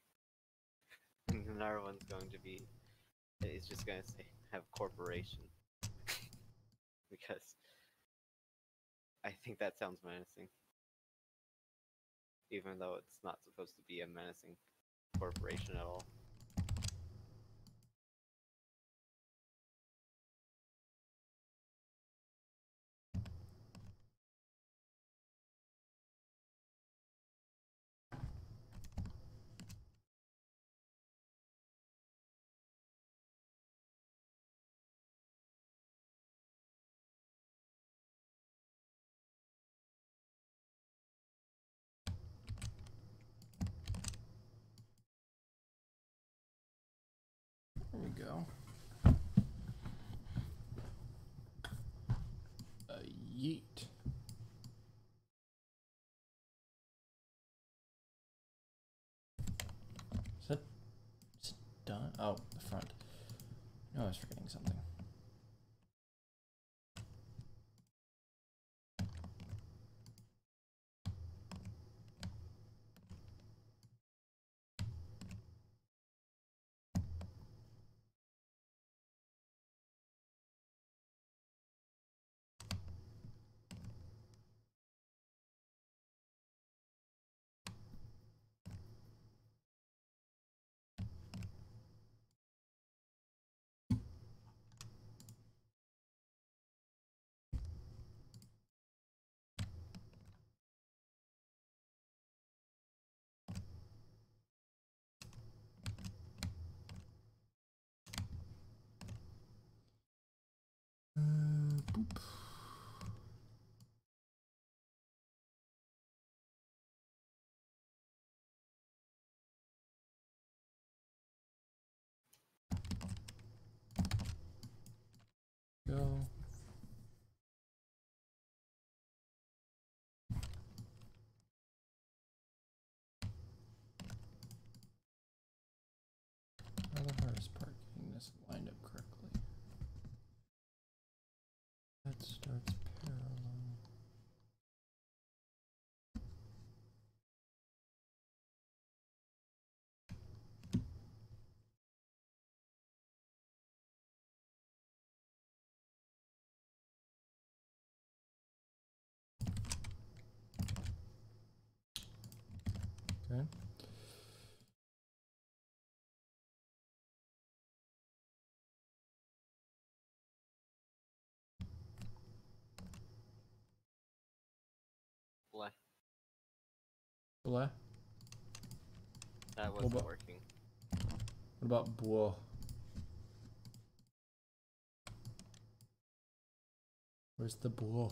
and another one's going to be, it's just going to say have corporation, because I think that sounds menacing, even though it's not supposed to be a menacing corporation at all. There we go. Yeet. Is it done? Oh, the front. No, I was forgetting something. Boop. Go. Now the hardest part, getting this lined up correctly. That starts parallel. Okay. Bleh. Bleh. That wasn't What working. about bois? Where's the bois?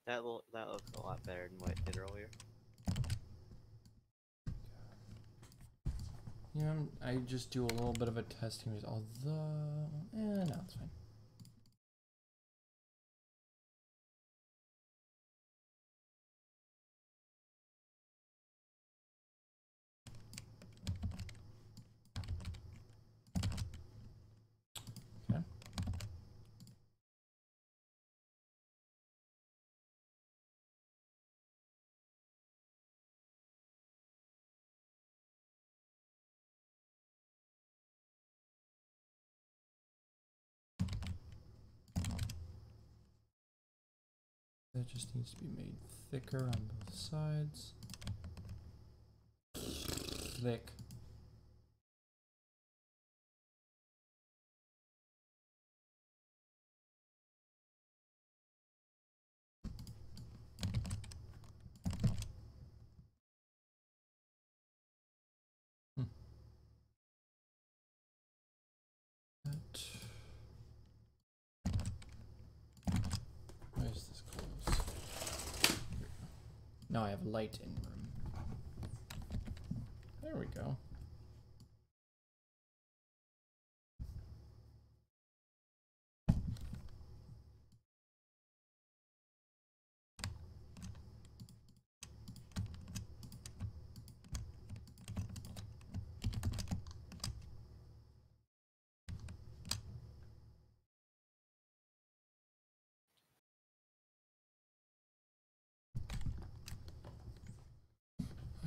That looks a lot better than what it did earlier. Yeah, I just do a little bit of a testing, although, no, it's fine. Okay. That just needs to be made thicker on both sides. Thick. Why is this closed? Now I have light in room. There we go.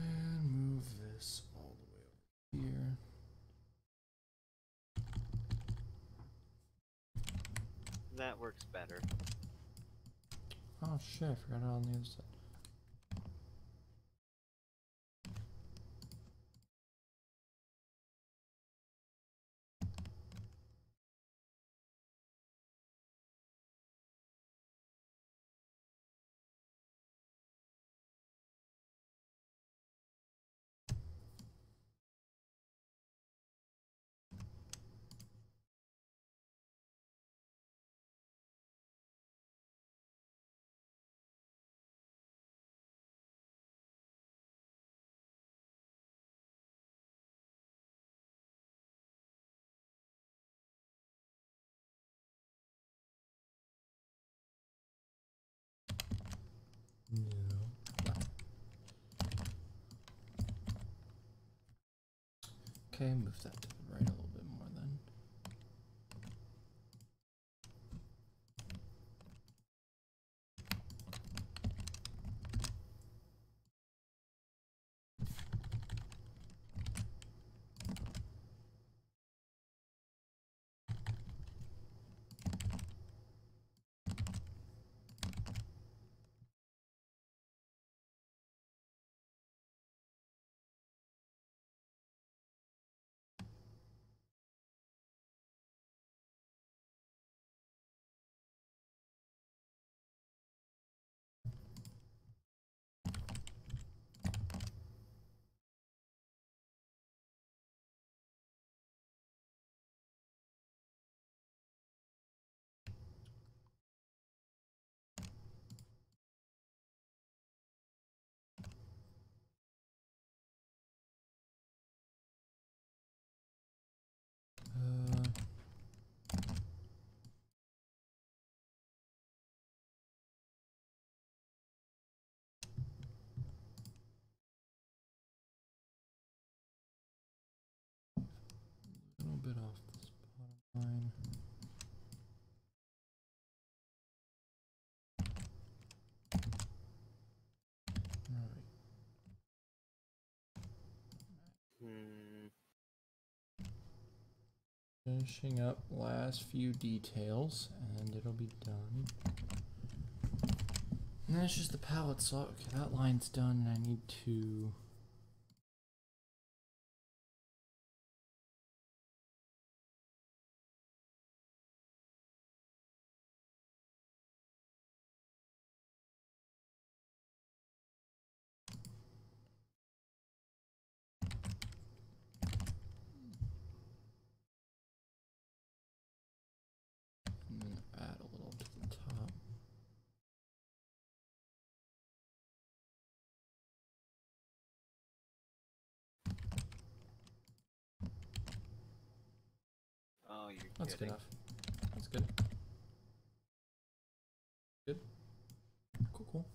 And move this all the way over here. That works better. Oh shit, I forgot it on the other side. No. Okay, move that to the right a little bit more then. Uh, a little bit off this bottom line. Alright. Finishing up last few details and it'll be done. And then it's just the palette slot. Okay, that line's done and I need to and then add a little to the top. That's good kidding. enough. That's good. Good. Cool, cool.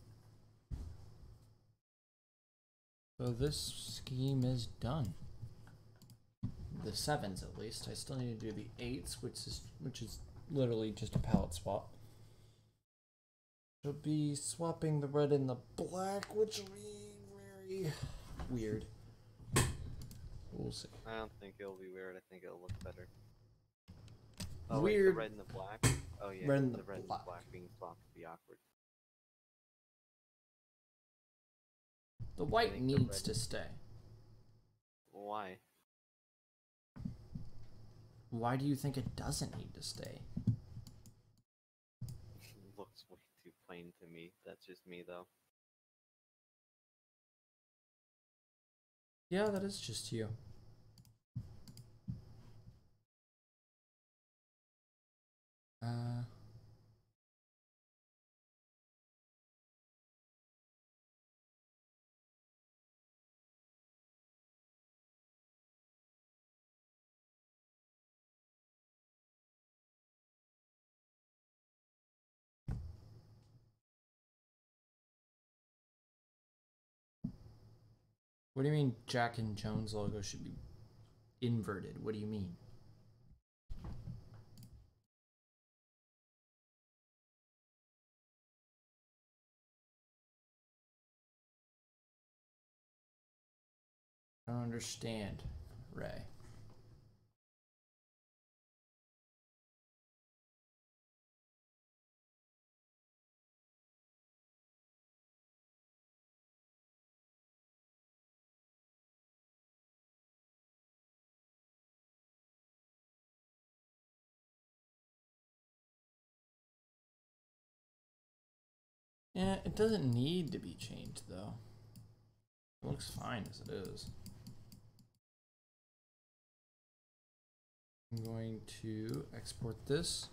So this scheme is done. The 7s at least. I still need to do the 8s, which is literally just a palette swap. She'll be swapping the red and the black, which will be very weird. We'll see. I don't think it'll be weird. I think it'll look better. Oh, Weird. wait, the red and the black? Oh, yeah, Red and the the red and the black. black being swapped would be awkward. The white think the needs red- to stay. Why? Why do you think it doesn't need to stay? Looks way too plain to me. That's just me, though. Yeah, that is just you. What do you mean Jack and Jones logo should be inverted? What do you mean? I don't understand, Ray. Yeah, it doesn't need to be changed though. It looks fine as it is. I'm going to export this.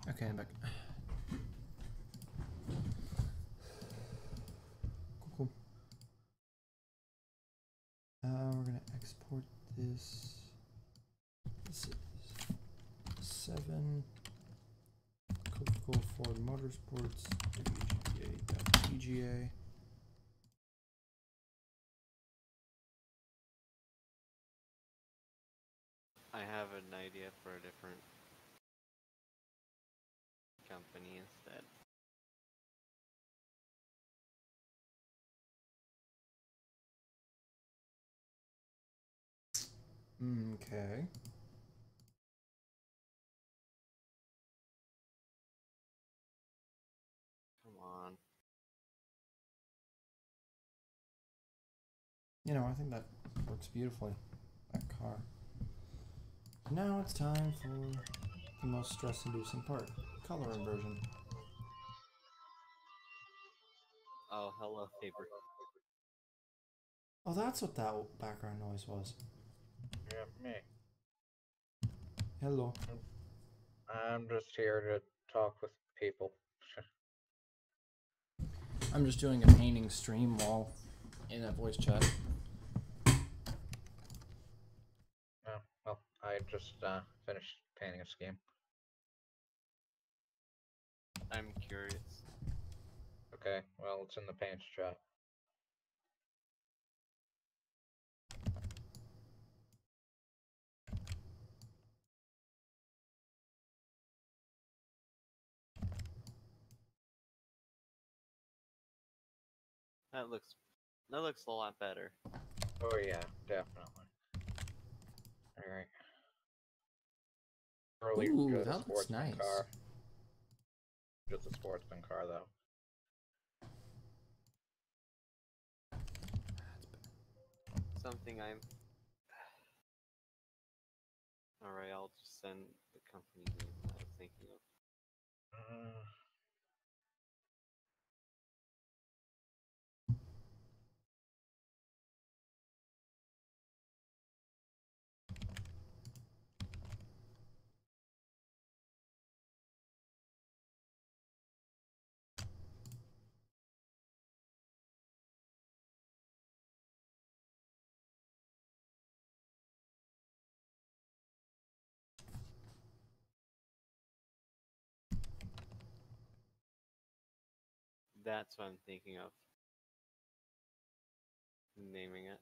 Okay, I'm back. Cool, cool. We're gonna export this. This is 7 Coca-Cola Ford Motorsports WGA.PGA. I have an idea for a different company instead. Okay. Come on. You know, I think that works beautifully. That car. Now it's time for the most stress-inducing part, color inversion. Oh, hello, paper. Oh, that's what that background noise was. Yeah, me. Hello. I'm just here to talk with people. I'm just doing a painting stream while in a voice chat. Oh, well, I just finished painting a scheme. I'm curious. Okay, well, it's in the paint chat. That looks a lot better. Oh yeah, definitely. Alright. Earlier, Ooh, just a that looks sportsman nice. car. Just a sportsman car, though. Something I'm. Alright, I'll just send the company name that I was thinking of. Uh, That's what I'm thinking of. Naming it.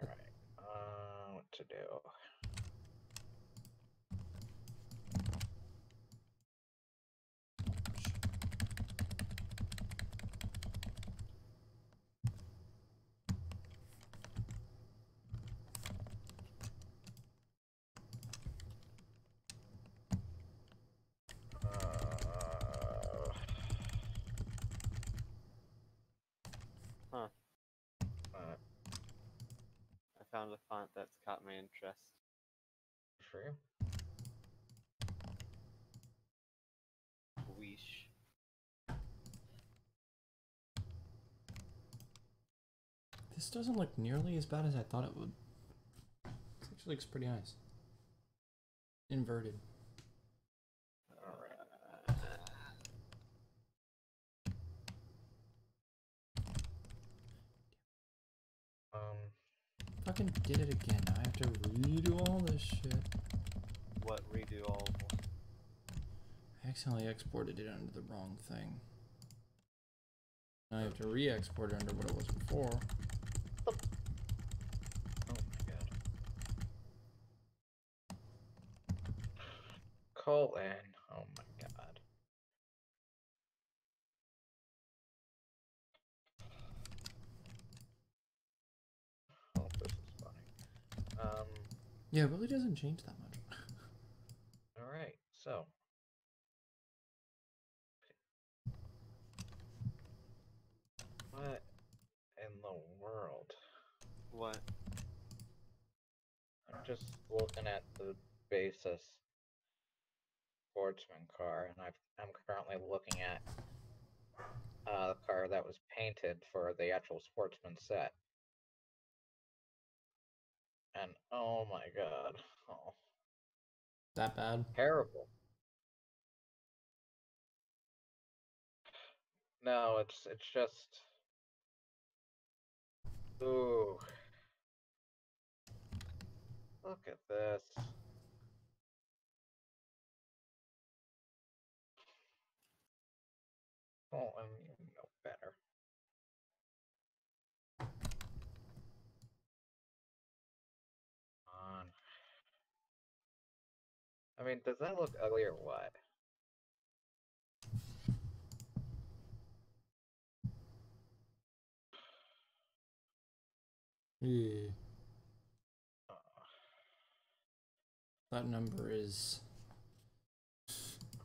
Alright. What to do? Huh. Uh, I found a font that's caught my interest. for you? Weesh. This doesn't look nearly as bad as I thought it would. It actually looks pretty nice. Inverted. Um, Fucking did it again. Now I have to redo all this shit. What redo all of them? I accidentally exported it under the wrong thing. Now I have to re-export it under what it was before. oh my god. Colon. Oh my god. Oh, this is funny. Yeah, it really doesn't change that much. Alright, so. What in the world? What? I'm just looking at the basis sportsman car, and I'm currently looking at the car that was painted for the actual sportsman set. And oh my god. Oh, That bad? terrible. No, it's just ooh. Look at this. Oh, I mean, you know better. On. I mean, does that look ugly or what? Yeah. Oh, That number is.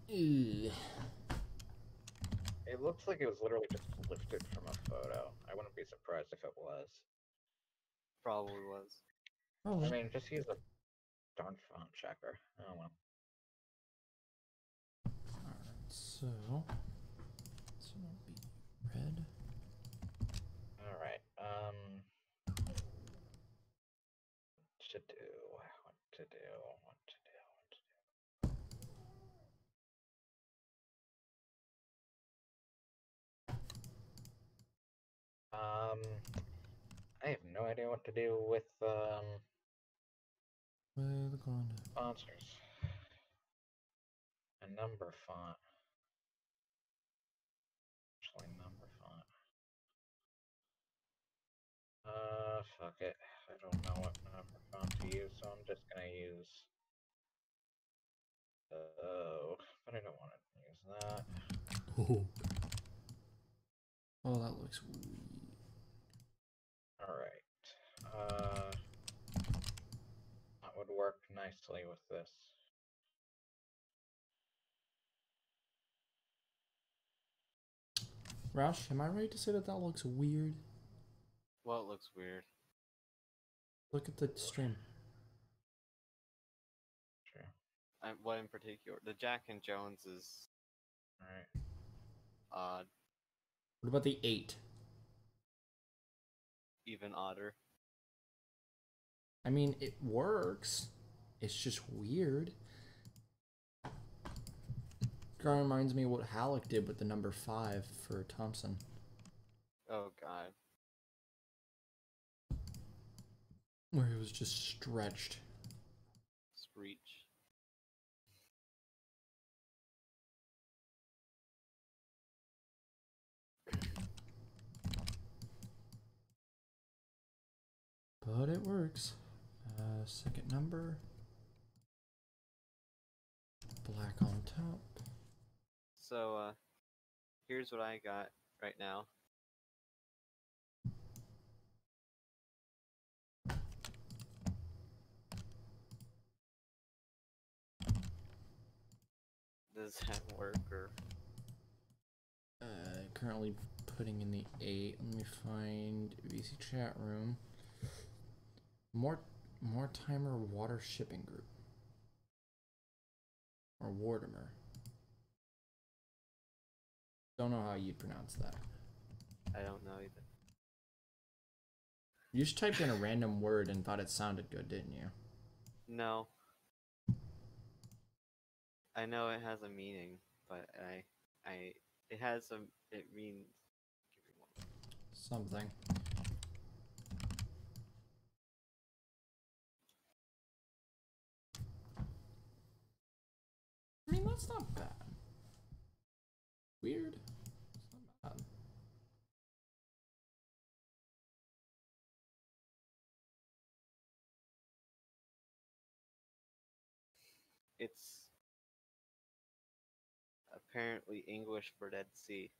Ew. it looks like it was literally just lifted from a photo. I wouldn't be surprised if it was. Probably was. Oh, I mean, just use a darn font checker. Oh well. So, be red. All right. To do. What to do? What to do? What to do? I have no idea what to do with sponsors. A number font. Actually, number font. Fuck it. I don't know what number font to use, so I'm just gonna use. Oh, but I don't want to use that. Oh, that looks weird. All right. That would work nicely with this. Roush, am I right to say that that looks weird? Well, it looks weird. Look at the stream. Sure. What in particular? The Jack and Jones is All right. odd, What about the 8? even odder. I mean, it works. It's just weird. Kind of reminds me of what Halleck did with the number 5 for Thompson. Oh god. Where it was just stretched. Screech. But it works. Second number. Black on top. So, here's what I got right now. Does that work, or? Currently putting in the 8. Let me find VC chat room. More Timer Water Shipping Group. Or Wartimer. Don't know how you'd pronounce that. I don't know either. You just typed in a random word and thought it sounded good, didn't you? No. I know it has a meaning, but it has a, it means, give me one. Something. I mean, that's not bad. Weird. It's not bad. It's apparently English for Dead Sea.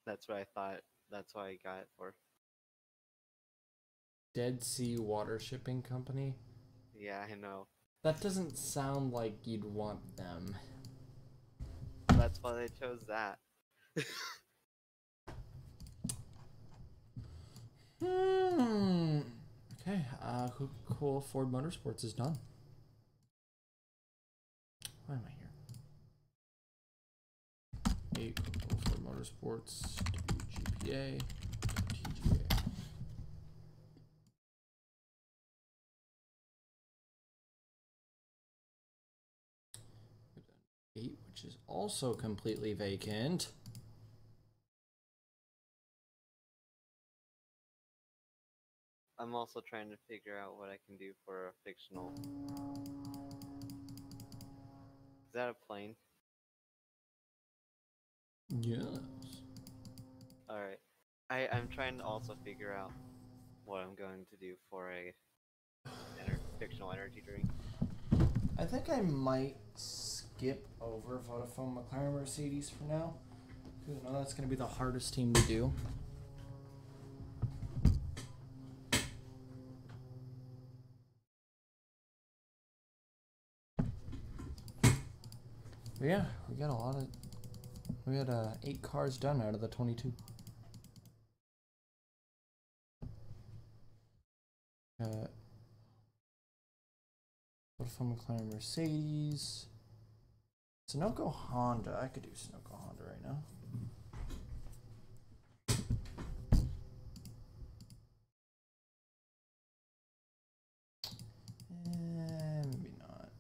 That's what I thought. That's why I got it for. Dead Sea Water Shipping Company? Yeah, I know. That doesn't sound like you'd want them. That's why they chose that. Okay, cool. Ford Motorsports is done. Why am I here? Cool Ford Motorsports, WGPA, TGA. We've done 8, which is also completely vacant. I'm also trying to figure out what I can do for a fictional. Is that a plane? Yes. Alright. I'm trying to also figure out what I'm going to do for a fictional energy drink. I think I might skip over Vodafone McLaren Mercedes for now, because I know that's going to be the hardest team to do. But yeah, we got a lot of. We had 8 cars done out of the 22. Vodafone McLaren Mercedes. Sunoco Honda. I could do Sunoco Honda right now. Maybe not.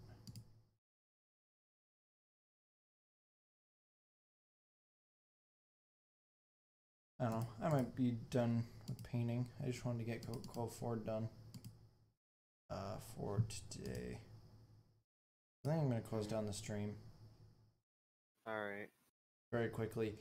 I don't know. I might be done with painting. I just wanted to get Coca-Cola Ford done for today. I think I'm going to close down the stream Alright. very quickly.